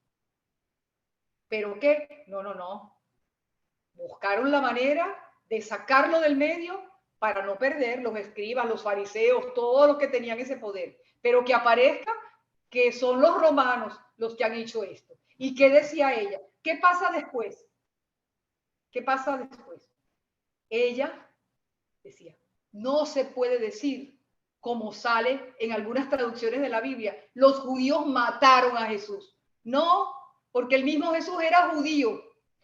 ¿Pero qué? No. Buscaron la manera de sacarlo del medio para no perder los escribas, los fariseos, todos los que tenían ese poder. Pero que aparezca que son los romanos los que han hecho esto. ¿Y qué decía ella? ¿Qué pasa después? ¿Qué pasa después? Ella decía, no se puede decir, como sale en algunas traducciones de la Biblia, los judíos mataron a Jesús. No, porque el mismo Jesús era judío,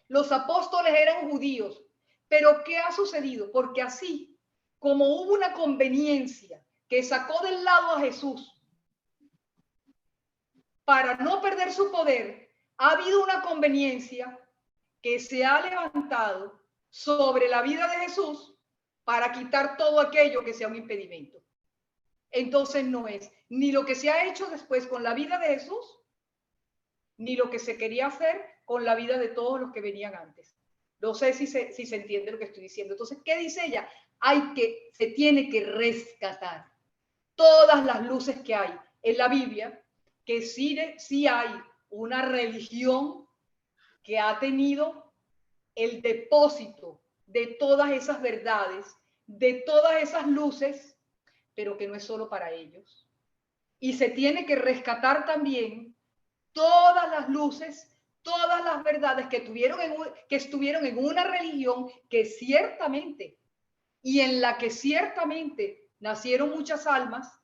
los apóstoles eran judíos. Pero ¿qué ha sucedido? Porque así como hubo una conveniencia que sacó del lado a Jesús para no perder su poder, ha habido una conveniencia que se ha levantado sobre la vida de Jesús para quitar todo aquello que sea un impedimento. Entonces no es ni lo que se ha hecho después con la vida de Jesús, ni lo que se quería hacer con la vida de todos los que venían antes. No sé si se entiende lo que estoy diciendo. Entonces, ¿qué dice ella? Se tiene que rescatar todas las luces que hay en la Biblia, que sí hay una religión que ha tenido el depósito de todas esas verdades, de todas esas luces, pero que no es solo para ellos. Y se tiene que rescatar también todas las luces, todas las verdades que estuvieron en una religión que ciertamente, y en la que ciertamente nacieron muchas almas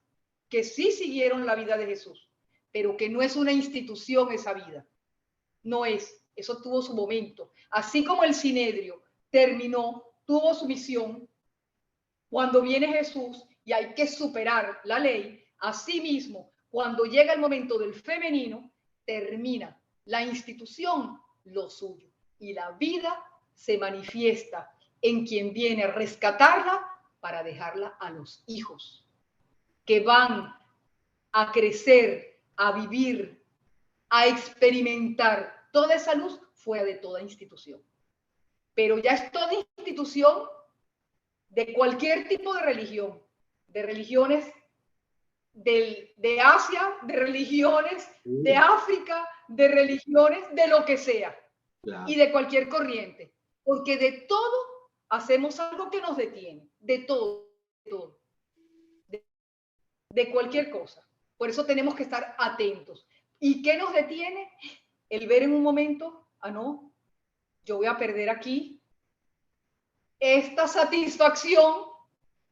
que sí siguieron la vida de Jesús, pero que no es una institución esa vida. No es. Eso tuvo su momento. Así como el Sinedrio terminó, tuvo su misión, cuando viene Jesús y hay que superar la ley, asimismo, cuando llega el momento del femenino, termina la institución lo suyo. Y la vida se manifiesta en quien viene a rescatarla para dejarla a los hijos, que van a crecer, a vivir, a experimentar toda esa luz fuera de toda institución. Pero ya es toda institución de cualquier tipo de religión, de religiones de Asia, de religiones de África, de religiones de lo que sea, claro, y de cualquier corriente, porque de todo hacemos algo que nos detiene, de todo, de cualquier cosa. Por eso tenemos que estar atentos. ¿Y qué nos detiene? El ver en un momento, no, yo voy a perder aquí esta satisfacción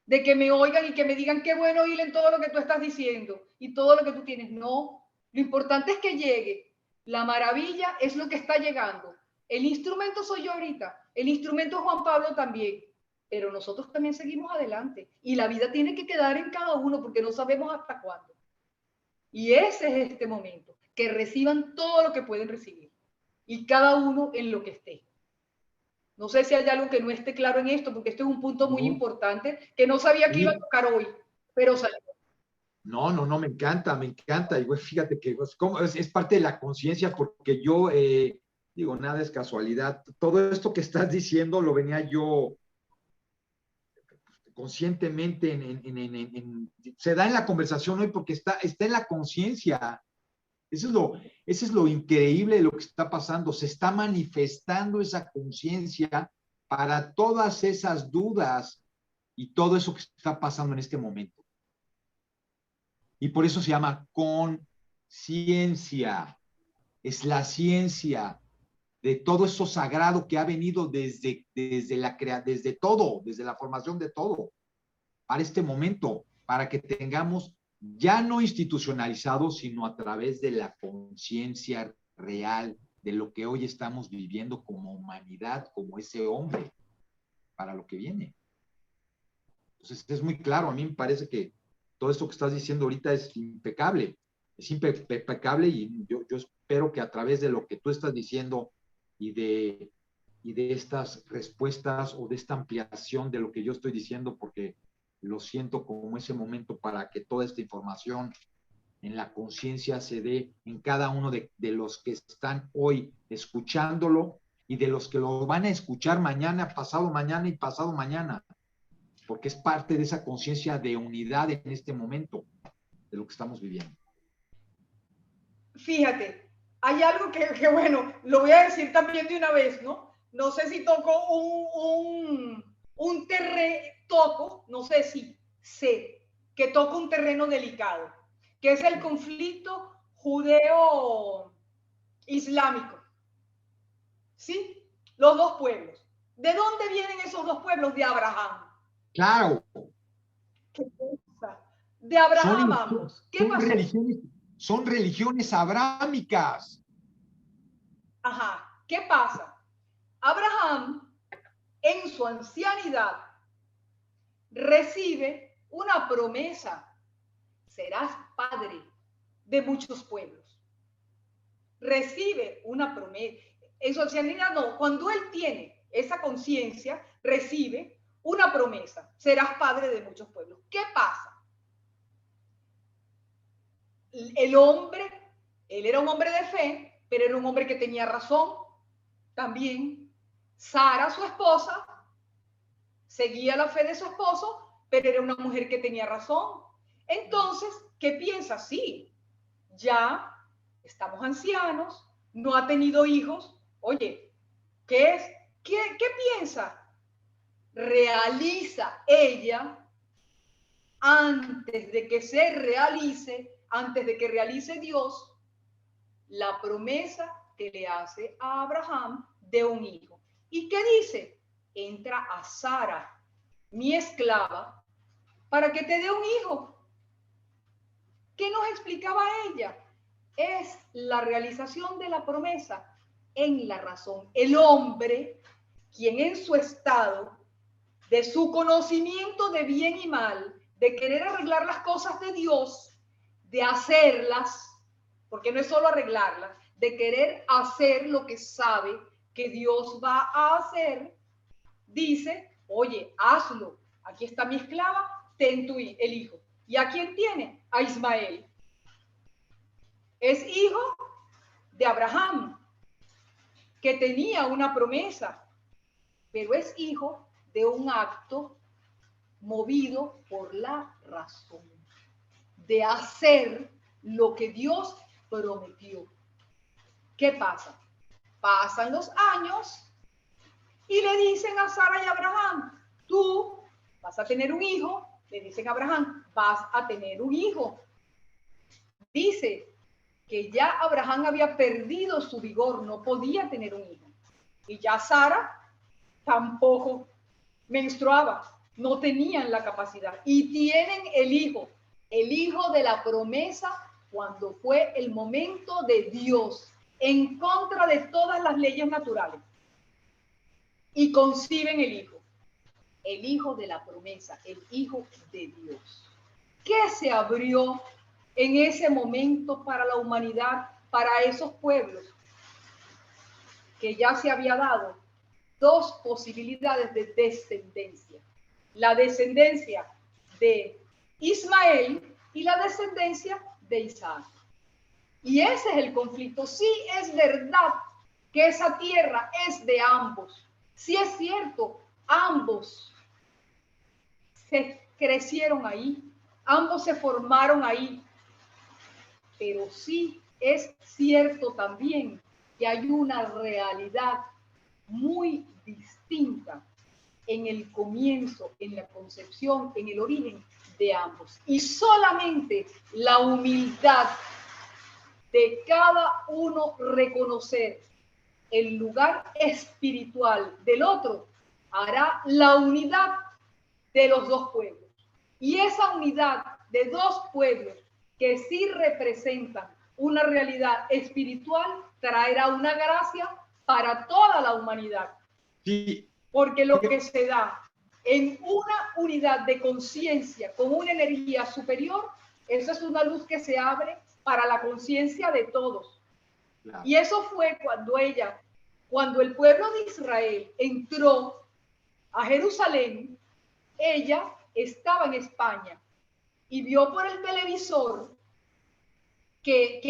de que me oigan y que me digan qué bueno oír en todo lo que tú estás diciendo y todo lo que tú tienes. No, lo importante es que llegue. La maravilla es lo que está llegando. El instrumento soy yo ahorita, el instrumento es Juan Pablo también, pero nosotros también seguimos adelante y la vida tiene que quedar en cada uno porque no sabemos hasta cuándo. Y ese es este momento, que reciban todo lo que pueden recibir y cada uno en lo que esté. No sé si hay algo que no esté claro en esto, porque este es un punto muy importante que no sabía que iba a tocar hoy, pero salió. No, me encanta. Y pues, fíjate que es parte de la conciencia, porque yo, digo, nada es casualidad. Todo esto que estás diciendo lo venía yo conscientemente se da en la conversación hoy porque está en la conciencia. Eso es lo increíble de lo que está pasando. Se está manifestando esa conciencia para todas esas dudas y todo eso que está pasando en este momento. Y por eso se llama conciencia. Es la ciencia de todo eso sagrado que ha venido desde todo, desde la formación de todo, para este momento, para que tengamos ya no institucionalizado, sino a través de la conciencia real de lo que hoy estamos viviendo como humanidad, como ese hombre, para lo que viene. Entonces es muy claro, a mí me parece que todo esto que estás diciendo ahorita es impecable, y yo espero que a través de lo que tú estás diciendo y de estas respuestas o de esta ampliación de lo que yo estoy diciendo, porque lo siento como ese momento para que toda esta información en la conciencia se dé en cada uno de los que están hoy escuchándolo y de los que lo van a escuchar mañana, pasado mañana y pasado mañana, porque es parte de esa conciencia de unidad en este momento de lo que estamos viviendo. Fíjate, hay algo que bueno, lo voy a decir también de una vez, ¿no? No sé si toco un terreno, no sé si sé que toco un terreno delicado, que es el conflicto judeo-islámico. ¿Sí? Los dos pueblos. ¿De dónde vienen esos dos pueblos? De Abraham. Claro. ¿Qué cosa? De Abraham ambos. ¿Qué pasó? Son religiones abrámicas. Ajá. ¿Qué pasa? Abraham, en su ancianidad, recibe una promesa. Serás padre de muchos pueblos. Recibe una promesa. En su ancianidad no. Cuando él tiene esa conciencia, recibe una promesa. Serás padre de muchos pueblos. ¿Qué pasa? El hombre, él era un hombre de fe, pero era un hombre que tenía razón también. Sara, su esposa, seguía la fe de su esposo, pero era una mujer que tenía razón. Entonces, ¿qué piensa? Sí, ya estamos ancianos, no ha tenido hijos. Oye, ¿qué es? ¿Qué piensa? Realiza ella antes de que se realice, antes de que realice Dios, la promesa que le hace a Abraham de un hijo. ¿Y qué dice? Entra a Sara, mi esclava, para que te dé un hijo. ¿Qué nos explicaba ella? Es la realización de la promesa en la razón. El hombre, quien en su estado de su conocimiento de bien y mal, de querer arreglar las cosas de Dios, de hacerlas, porque no es solo arreglarlas, de querer hacer lo que sabe que Dios va a hacer, dice, oye, hazlo, aquí está mi esclava, ten el hijo. ¿Y a quién tiene? A Ismael. Es hijo de Abraham, que tenía una promesa, pero es hijo de un acto movido por la razón, de hacer lo que Dios prometió. ¿Qué pasa? Pasan los años y le dicen a Sara y a Abraham, tú vas a tener un hijo. Le dicen a Abraham, vas a tener un hijo. Dice que ya Abraham había perdido su vigor, no podía tener un hijo. Y ya Sara tampoco menstruaba, no tenían la capacidad. Y tienen el hijo de la promesa, cuando fue el momento de Dios, en contra de todas las leyes naturales. Y conciben el hijo de la promesa, el hijo de Dios. ¿Qué se abrió en ese momento para la humanidad, para esos pueblos? Que ya se había dado dos posibilidades de descendencia. La descendencia de Ismael y la descendencia de Isaac. Y ese es el conflicto. Sí es verdad que esa tierra es de ambos. Sí es cierto, ambos se crecieron ahí, ambos se formaron ahí. Pero sí es cierto también que hay una realidad muy distinta en el comienzo, en la concepción, en el origen de ambos. Y solamente la humildad de cada uno reconocer el lugar espiritual del otro hará la unidad de los dos pueblos. Y esa unidad de dos pueblos que sí representan una realidad espiritual, traerá una gracia para toda la humanidad. Sí. Porque lo que se da en una unidad de conciencia con una energía superior, eso es una luz que se abre para la conciencia de todos. Claro. Y eso fue cuando el pueblo de Israel entró a Jerusalén, ella estaba en España y vio por el televisor que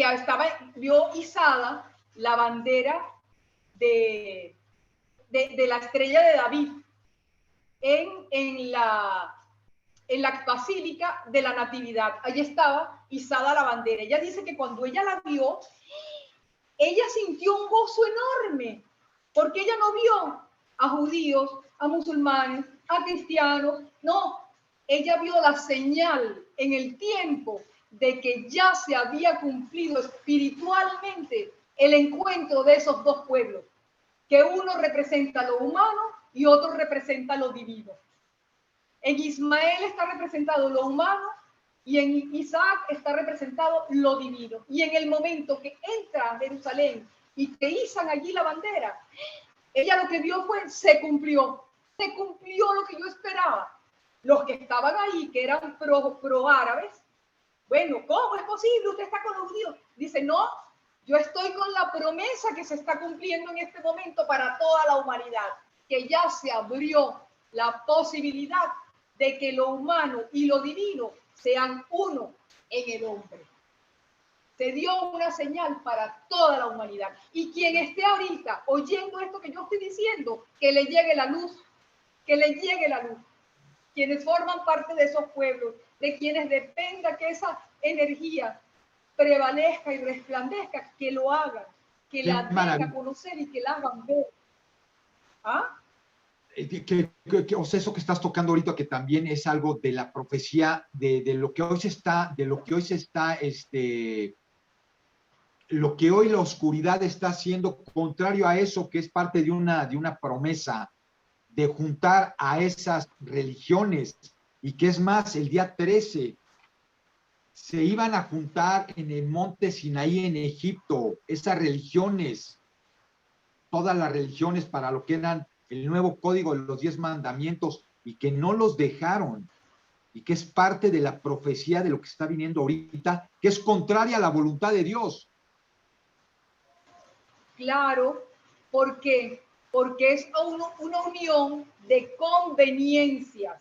vio izada la bandera de la estrella de David en la Basílica de la Natividad. Allí estaba izada la bandera. Ella dice que cuando ella la vio, ella sintió un gozo enorme, porque ella no vio a judíos, a musulmanes, a cristianos, no, ella vio la señal en el tiempo de que ya se había cumplido espiritualmente el encuentro de esos dos pueblos, que uno representa lo humano y otro representa lo divino. En Ismael está representado lo humano y en Isaac está representado lo divino. Y en el momento que entra a Jerusalén y que izan allí la bandera, ella lo que vio fue, se cumplió lo que yo esperaba. Los que estaban ahí, que eran pro árabes, bueno, ¿cómo es posible? Usted está con los judíos. Dice, no, yo estoy con la promesa que se está cumpliendo en este momento para toda la humanidad, que ya se abrió la posibilidad de que lo humano y lo divino sean uno en el hombre. Se dio una señal para toda la humanidad. Y quien esté ahorita oyendo esto que yo estoy diciendo, que le llegue la luz, que le llegue la luz. Quienes forman parte de esos pueblos, de quienes dependa que esa energía prevalezca y resplandezca, que lo hagan, que la den a conocer y que la hagan ver. ¿Ah? O sea, eso que estás tocando ahorita, que también es algo de la profecía de lo que hoy se está, lo que hoy la oscuridad está haciendo, contrario a eso que es parte de una promesa de juntar a esas religiones, y que es más, el día 13 se iban a juntar en el monte Sinaí en Egipto, esas religiones, todas las religiones para lo que eran el nuevo código de los 10 mandamientos, y que no los dejaron, y que es parte de la profecía de lo que está viniendo ahorita, que es contraria a la voluntad de Dios. Claro, ¿por qué? Porque es una unión de conveniencias,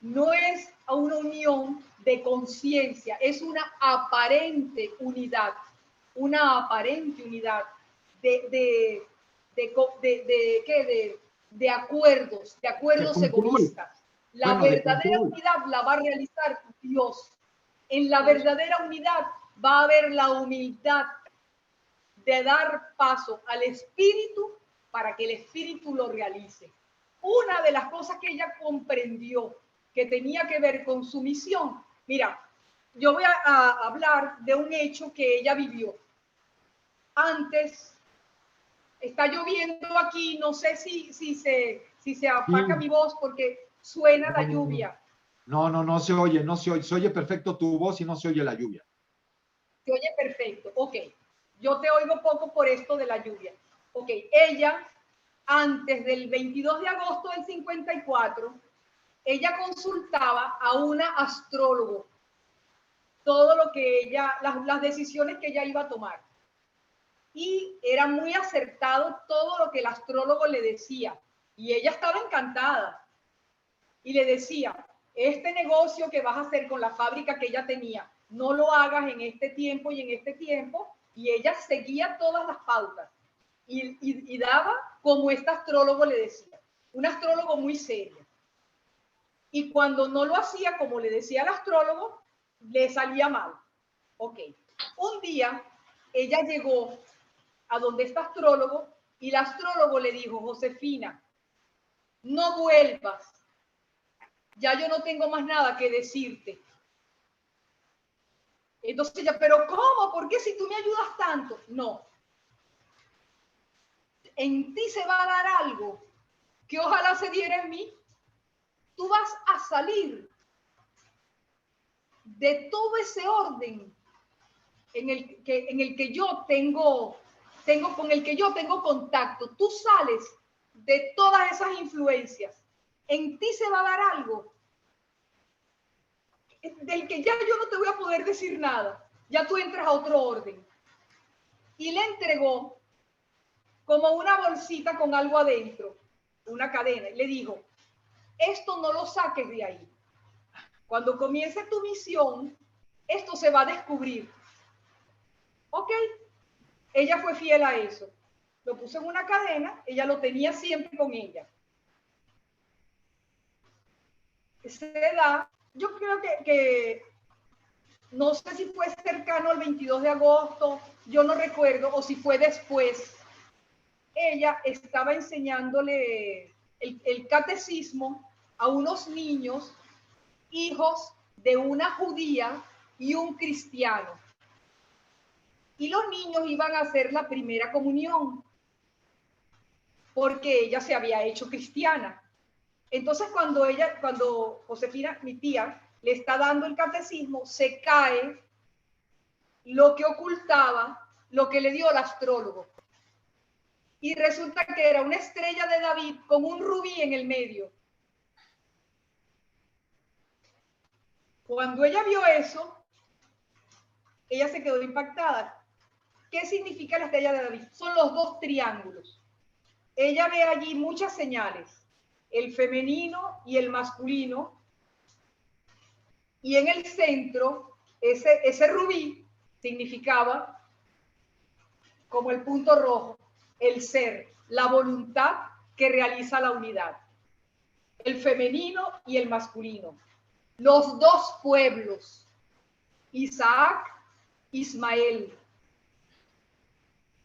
no es una unión de conciencia, es una aparente unidad de acuerdos egoístas. La verdadera unidad la va a realizar Dios. En la verdadera unidad va a haber la humildad de dar paso al Espíritu para que el Espíritu lo realice. Una de las cosas que ella comprendió que tenía que ver con su misión. Mira, yo voy a hablar de un hecho que ella vivió. Antes, está lloviendo aquí, no sé si se apaga mi voz porque suena la lluvia. No se oye perfecto tu voz y no se oye la lluvia. Se oye perfecto, ok. Yo te oigo poco por esto de la lluvia. Ok, ella, antes del 22 de agosto del 54, ella consultaba a una astrólogo todo lo que ella, las decisiones que ella iba a tomar. Y era muy acertado todo lo que el astrólogo le decía. Y ella estaba encantada. Y le decía, este negocio que vas a hacer con la fábrica que ella tenía, no lo hagas en este tiempo y en este tiempo. Y ella seguía todas las pautas. Y daba como este astrólogo le decía. Un astrólogo muy serio. Y cuando no lo hacía como le decía el astrólogo, le salía mal. Ok. Un día, ella llegó a donde está astrólogo y el astrólogo le dijo, Josefina, no vuelvas. Ya yo no tengo más nada que decirte. Entonces ella, pero ¿cómo? ¿Por qué si tú me ayudas tanto? No. En ti se va a dar algo que ojalá se diera en mí. Tú vas a salir de todo ese orden en el que yo con el que yo tengo contacto, tú sales de todas esas influencias, en ti se va a dar algo del que ya yo no te voy a poder decir nada, ya tú entras a otro orden. Y le entregó como una bolsita con algo adentro, una cadena, y le dijo, esto no lo saques de ahí. Cuando comience tu misión, esto se va a descubrir. Ok, ella fue fiel a eso. Lo puso en una cadena, ella lo tenía siempre con ella. Se da, yo creo que no sé si fue cercano al 22 de agosto, yo no recuerdo, o si fue después. Ella estaba enseñándole el catecismo a unos niños, hijos de una judía y un cristiano. Y los niños iban a hacer la primera comunión, porque ella se había hecho cristiana. Entonces, cuando Josefina, mi tía, le está dando el catecismo, se cae lo que ocultaba, lo que le dio el astrólogo. Y resulta que era una estrella de David con un rubí en el medio. Cuando ella vio eso, ella se quedó impactada. ¿Qué significa la estrella de David? Son los dos triángulos. Ella ve allí muchas señales, el femenino y el masculino, y en el centro, ese rubí significaba, como el punto rojo, el ser, la voluntad que realiza la unidad. El femenino y el masculino. Los dos pueblos, Isaac, Ismael.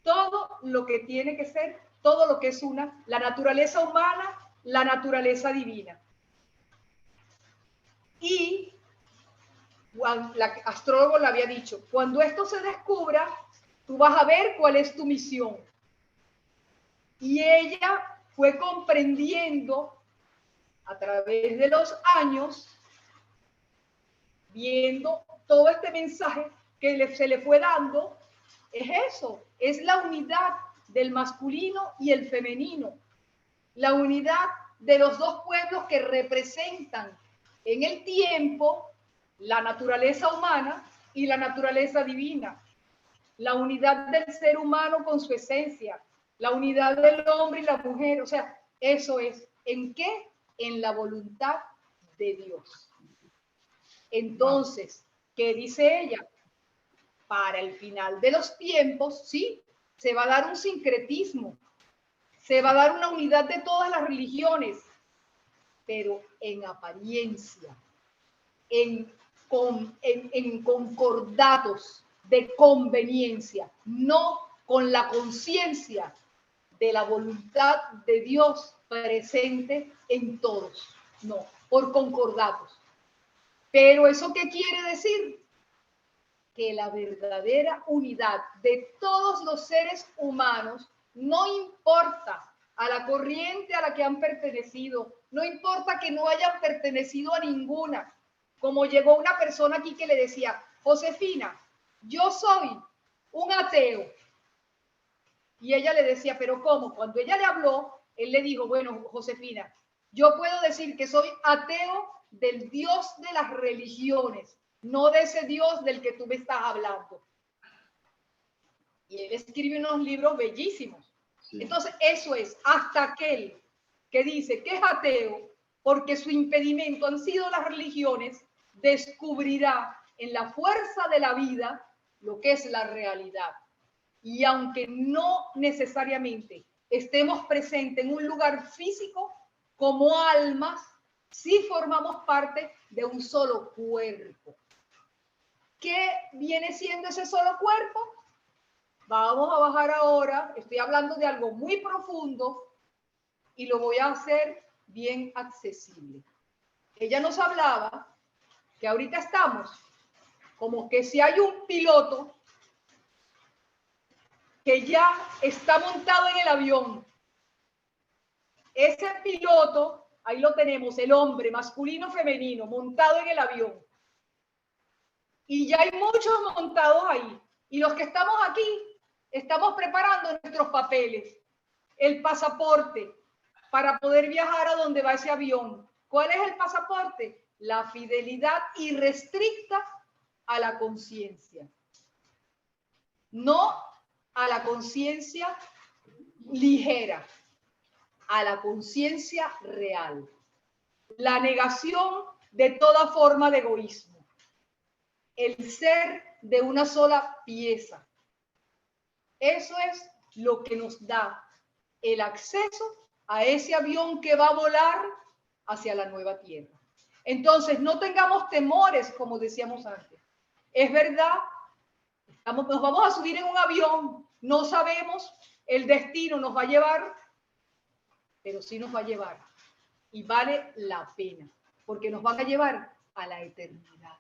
Todo lo que tiene que ser, todo lo que es una, la naturaleza humana, la naturaleza divina. Y la astrólogo le había dicho, cuando esto se descubra, tú vas a ver cuál es tu misión. Y ella fue comprendiendo a través de los años, viendo todo este mensaje que se le fue dando, es eso, es la unidad del masculino y el femenino, la unidad de los dos pueblos que representan en el tiempo la naturaleza humana y la naturaleza divina, la unidad del ser humano con su esencia, la unidad del hombre y la mujer, o sea, eso es, ¿en qué? En la voluntad de Dios. Entonces, ¿qué dice ella? Para el final de los tiempos, sí, se va a dar un sincretismo, se va a dar una unidad de todas las religiones, pero en apariencia, en concordatos de conveniencia, no con la conciencia de la voluntad de Dios presente en todos, no, por concordatos. Pero ¿eso qué quiere decir? Que la verdadera unidad de todos los seres humanos no importa a la corriente a la que han pertenecido, no importa que no hayan pertenecido a ninguna, como llegó una persona aquí que le decía, Josefina, yo soy un ateo. Y ella le decía, pero ¿cómo? Cuando ella le habló, él le dijo, bueno, Josefina, yo puedo decir que soy ateo del Dios de las religiones, no de ese Dios del que tú me estás hablando. Y él escribe unos libros bellísimos. Sí. Entonces, eso es, hasta aquel que dice que es ateo, porque su impedimento han sido las religiones, descubrirá en la fuerza de la vida lo que es la realidad. Y aunque no necesariamente estemos presentes en un lugar físico, como almas, sí formamos parte de un solo cuerpo. ¿Qué viene siendo ese solo cuerpo? Vamos a bajar ahora, estoy hablando de algo muy profundo y lo voy a hacer bien accesible. Ella nos hablaba que ahorita estamos como que si hay un piloto que ya está montado en el avión. Ese piloto, ahí lo tenemos, el hombre masculino, femenino, montado en el avión. Y ya hay muchos montados ahí. Y los que estamos aquí, estamos preparando nuestros papeles, el pasaporte, para poder viajar a donde va ese avión. ¿Cuál es el pasaporte? La fidelidad irrestricta a la conciencia. No a la conciencia ligera, a la conciencia real. La negación de toda forma de egoísmo. El ser de una sola pieza. Eso es lo que nos da el acceso a ese avión que va a volar hacia la nueva tierra. Entonces, no tengamos temores, como decíamos antes. Es verdad, nos vamos a subir en un avión, no sabemos, el destino nos va a llevar, pero sí nos va a llevar. Y vale la pena, porque nos van a llevar a la eternidad,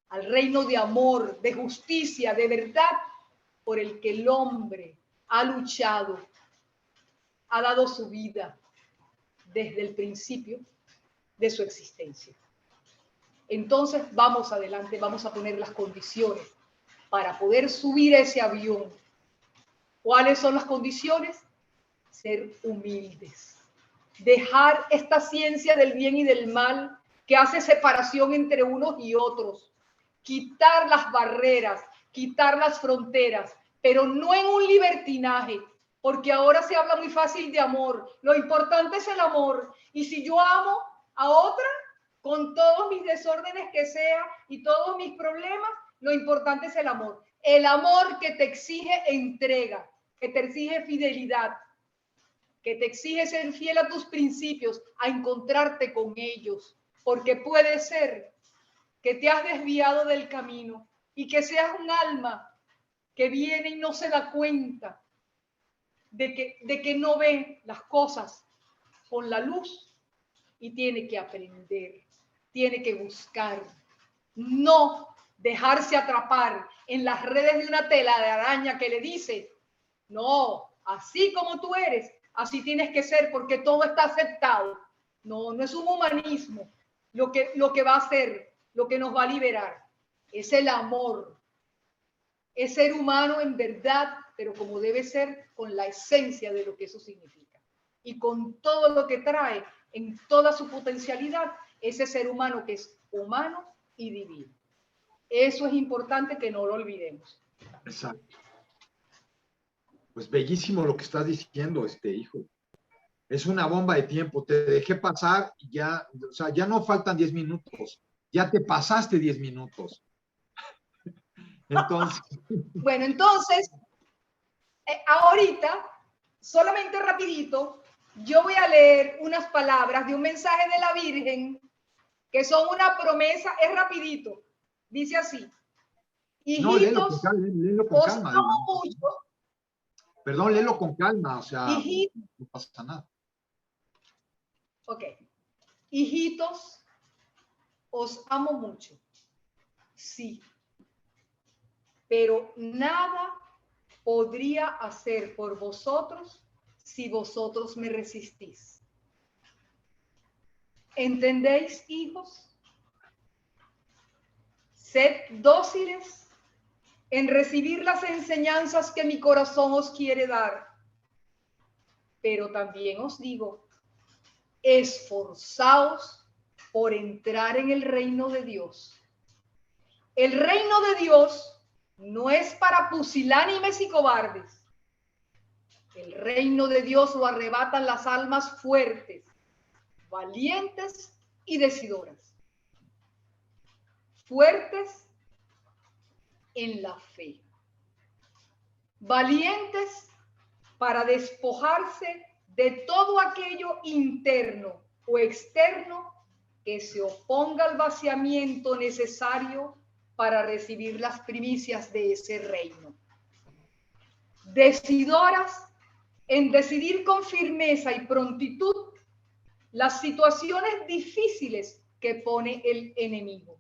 al reino de amor, de justicia, de verdad, por el que el hombre ha luchado, ha dado su vida desde el principio de su existencia. Entonces, vamos adelante, vamos a poner las condiciones para poder subir a ese avión. ¿Cuáles son las condiciones? Ser humildes. Dejar esta ciencia del bien y del mal que hace separación entre unos y otros. Quitar las barreras, quitar las fronteras, pero no en un libertinaje, porque ahora se habla muy fácil de amor. Lo importante es el amor. Y si yo amo a otra, con todos mis desórdenes que sea y todos mis problemas, lo importante es el amor. El amor que te exige entrega, que te exige fidelidad, que te exige ser fiel a tus principios, a encontrarte con ellos, porque puede ser que te has desviado del camino y que seas un alma que viene y no se da cuenta de que no ve las cosas con la luz y tiene que aprender, tiene que buscar, no dejarse atrapar en las redes de una tela de araña que le dice, no, así como tú eres, así tienes que ser porque todo está aceptado. No, no es un humanismo lo que va a hacer, lo que nos va a liberar. Es el amor, es ser humano en verdad, pero como debe ser con la esencia de lo que eso significa. Y con todo lo que trae en toda su potencialidad, ese ser humano que es humano y divino. Eso es importante que no lo olvidemos. Exacto. Pues bellísimo lo que estás diciendo, hijo. Es una bomba de tiempo. Te dejé pasar y ya, o sea, ya no faltan 10 minutos. Ya te pasaste 10 minutos. Entonces. Bueno, entonces, ahorita, solamente rapidito, yo voy a leer unas palabras de un mensaje de la Virgen que son una promesa, es rapidito. Dice así, No, hijitos, léelo con os calma. amo mucho. Perdón, léelo con calma, o sea, Hijitos, no pasa nada. ok. Hijitos, os amo mucho. Sí, pero nada podría hacer por vosotros si vosotros me resistís. ¿Entendéis, hijos? Sed dóciles en recibir las enseñanzas que mi corazón os quiere dar. Pero también os digo, esforzaos por entrar en el reino de Dios. El reino de Dios no es para pusilánimes y cobardes. El reino de Dios lo arrebatan las almas fuertes, valientes y decidoras. Fuertes en la fe. Valientes para despojarse de todo aquello interno o externo que se oponga al vaciamiento necesario para recibir las primicias de ese reino. Decidoras en decidir con firmeza y prontitud las situaciones difíciles que pone el enemigo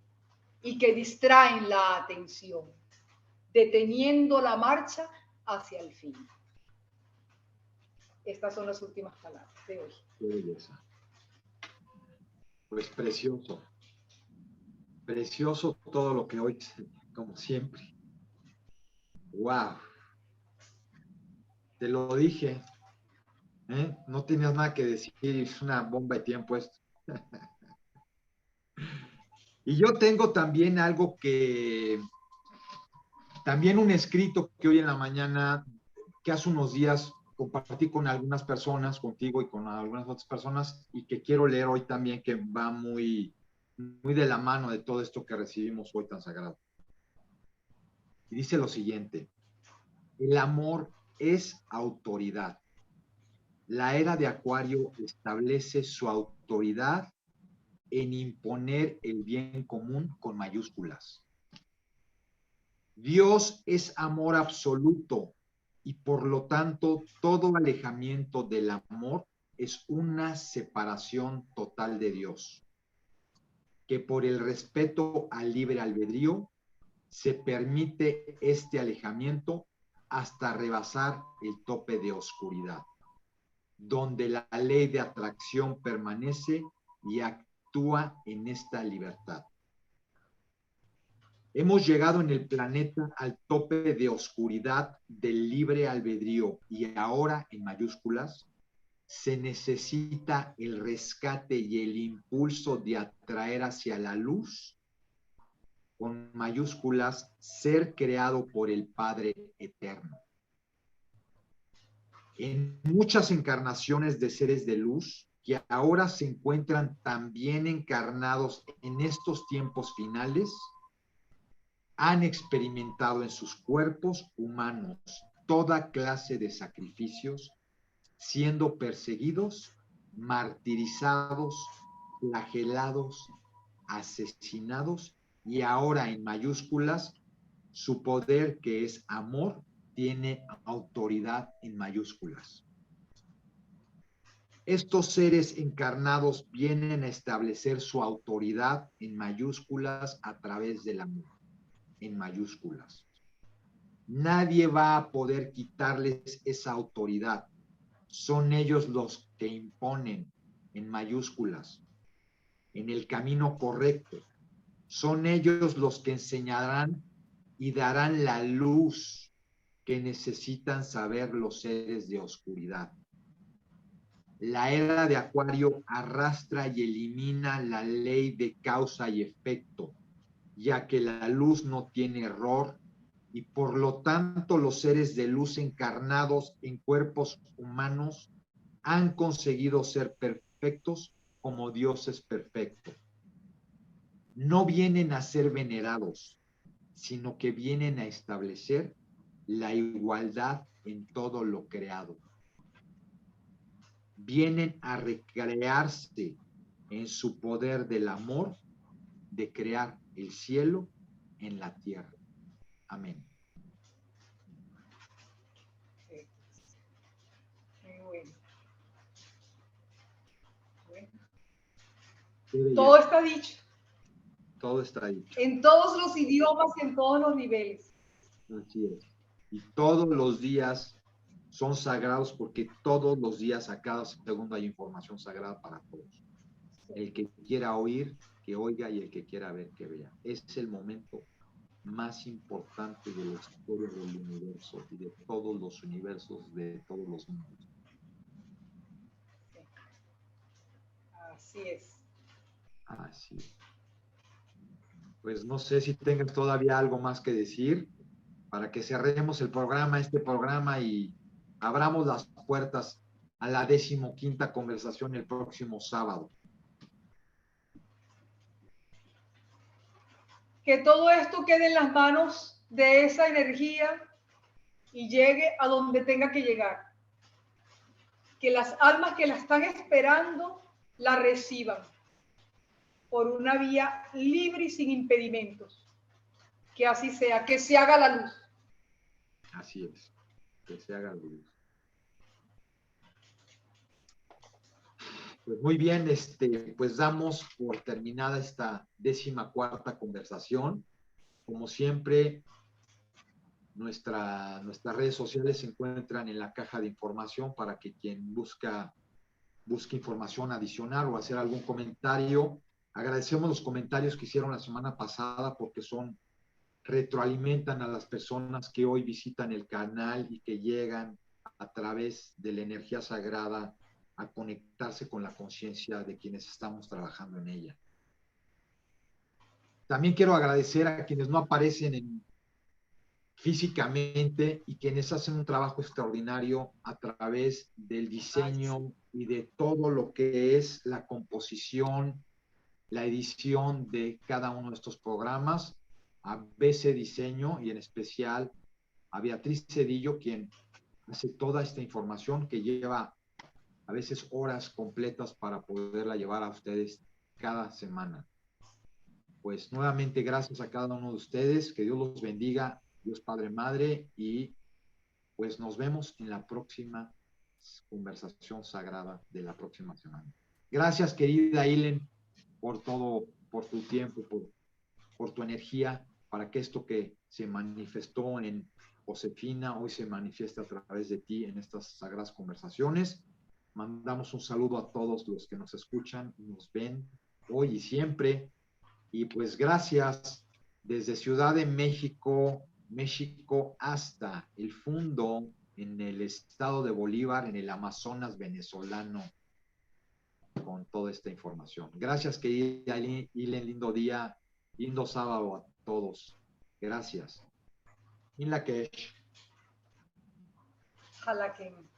y que distraen la atención, deteniendo la marcha hacia el fin. Estas son las últimas palabras de hoy. Qué belleza. Pues precioso. Precioso todo lo que hoy, como siempre. Wow, te lo dije, ¿eh? No tenías nada que decir, es una bomba de tiempo esto. Y yo tengo también algo también un escrito que hoy en la mañana, que hace unos días compartí con algunas personas, contigo y con algunas otras personas, y que quiero leer hoy también, que va muy de la mano de todo esto que recibimos hoy tan sagrado. Y dice lo siguiente: el amor es autoridad. La era de Acuario establece su autoridad en imponer el bien común con mayúsculas. Dios es amor absoluto y por lo tanto todo alejamiento del amor es una separación total de Dios, que por el respeto al libre albedrío se permite este alejamiento hasta rebasar el tope de oscuridad, donde la ley de atracción permanece y actúa en esta libertad. Hemos llegado en el planeta al tope de oscuridad del libre albedrío y ahora, en mayúsculas, se necesita el rescate y el impulso de atraer hacia la luz, con mayúsculas, ser creado por el Padre Eterno. En muchas encarnaciones de seres de luz que ahora se encuentran también encarnados en estos tiempos finales, han experimentado en sus cuerpos humanos toda clase de sacrificios, siendo perseguidos, martirizados, flagelados, asesinados, y ahora en mayúsculas, su poder, que es amor, tiene autoridad en mayúsculas. Estos seres encarnados vienen a establecer su autoridad en mayúsculas a través del amor, en mayúsculas. Nadie va a poder quitarles esa autoridad. Son ellos los que imponen, en mayúsculas, en el camino correcto. Son ellos los que enseñarán y darán la luz que necesitan saber los seres de oscuridad. La era de Acuario arrastra y elimina la ley de causa y efecto, ya que la luz no tiene error y por lo tanto los seres de luz encarnados en cuerpos humanos han conseguido ser perfectos como Dios es perfecto. No vienen a ser venerados, sino que vienen a establecer la igualdad en todo lo creado. Vienen a recrearse en su poder del amor de crear el cielo en la tierra. Amén. Todo está dicho. Todo está dicho. En todos los idiomas y en todos los niveles. Así es. Y todos los días son sagrados porque todos los días, a cada segundo, hay información sagrada para todos. El que quiera oír, que oiga, y el que quiera ver, que vea. Es el momento más importante de la historia del universo y de todos los universos, de todos los mundos. Así es. Así es. Pues no sé si tengas todavía algo más que decir para que cerremos el programa, este programa, y abramos las puertas a la 15ª conversación el próximo sábado. Que todo esto quede en las manos de esa energía y llegue a donde tenga que llegar. Que las almas que la están esperando la reciban por una vía libre y sin impedimentos. Que así sea, que se haga la luz. Así es, que se haga la luz. Pues muy bien, pues damos por terminada esta 14ª conversación. Como siempre, nuestras redes sociales se encuentran en la caja de información para que quien busque información adicional o hacer algún comentario, Agradecemos los comentarios que hicieron la semana pasada porque retroalimentan a las personas que hoy visitan el canal y que llegan a través de la energía sagrada a conectarse con la conciencia de quienes estamos trabajando en ella. También quiero agradecer a quienes no aparecen físicamente y quienes hacen un trabajo extraordinario a través del diseño y de todo lo que es la composición, la edición de cada uno de estos programas, a BC Diseño y en especial a Beatriz Cedillo, quien hace toda esta información que lleva a veces horas completas para poderla llevar a ustedes cada semana. Pues nuevamente gracias a cada uno de ustedes, que Dios los bendiga, Dios Padre, Madre, y pues nos vemos en la próxima conversación sagrada de la próxima semana. Gracias, querida Ilen, por todo, por tu tiempo, por tu energía, para que esto que se manifestó en Josefina hoy se manifiesta a través de ti en estas sagradas conversaciones. Mandamos un saludo a todos los que nos escuchan y nos ven hoy y siempre. Y pues gracias desde Ciudad de México, México hasta el Fundo en el estado de Bolívar, en el Amazonas venezolano, con toda esta información. Gracias, querida Ilen, lindo día, lindo sábado a todos. Gracias. In Lakesh. Halaken.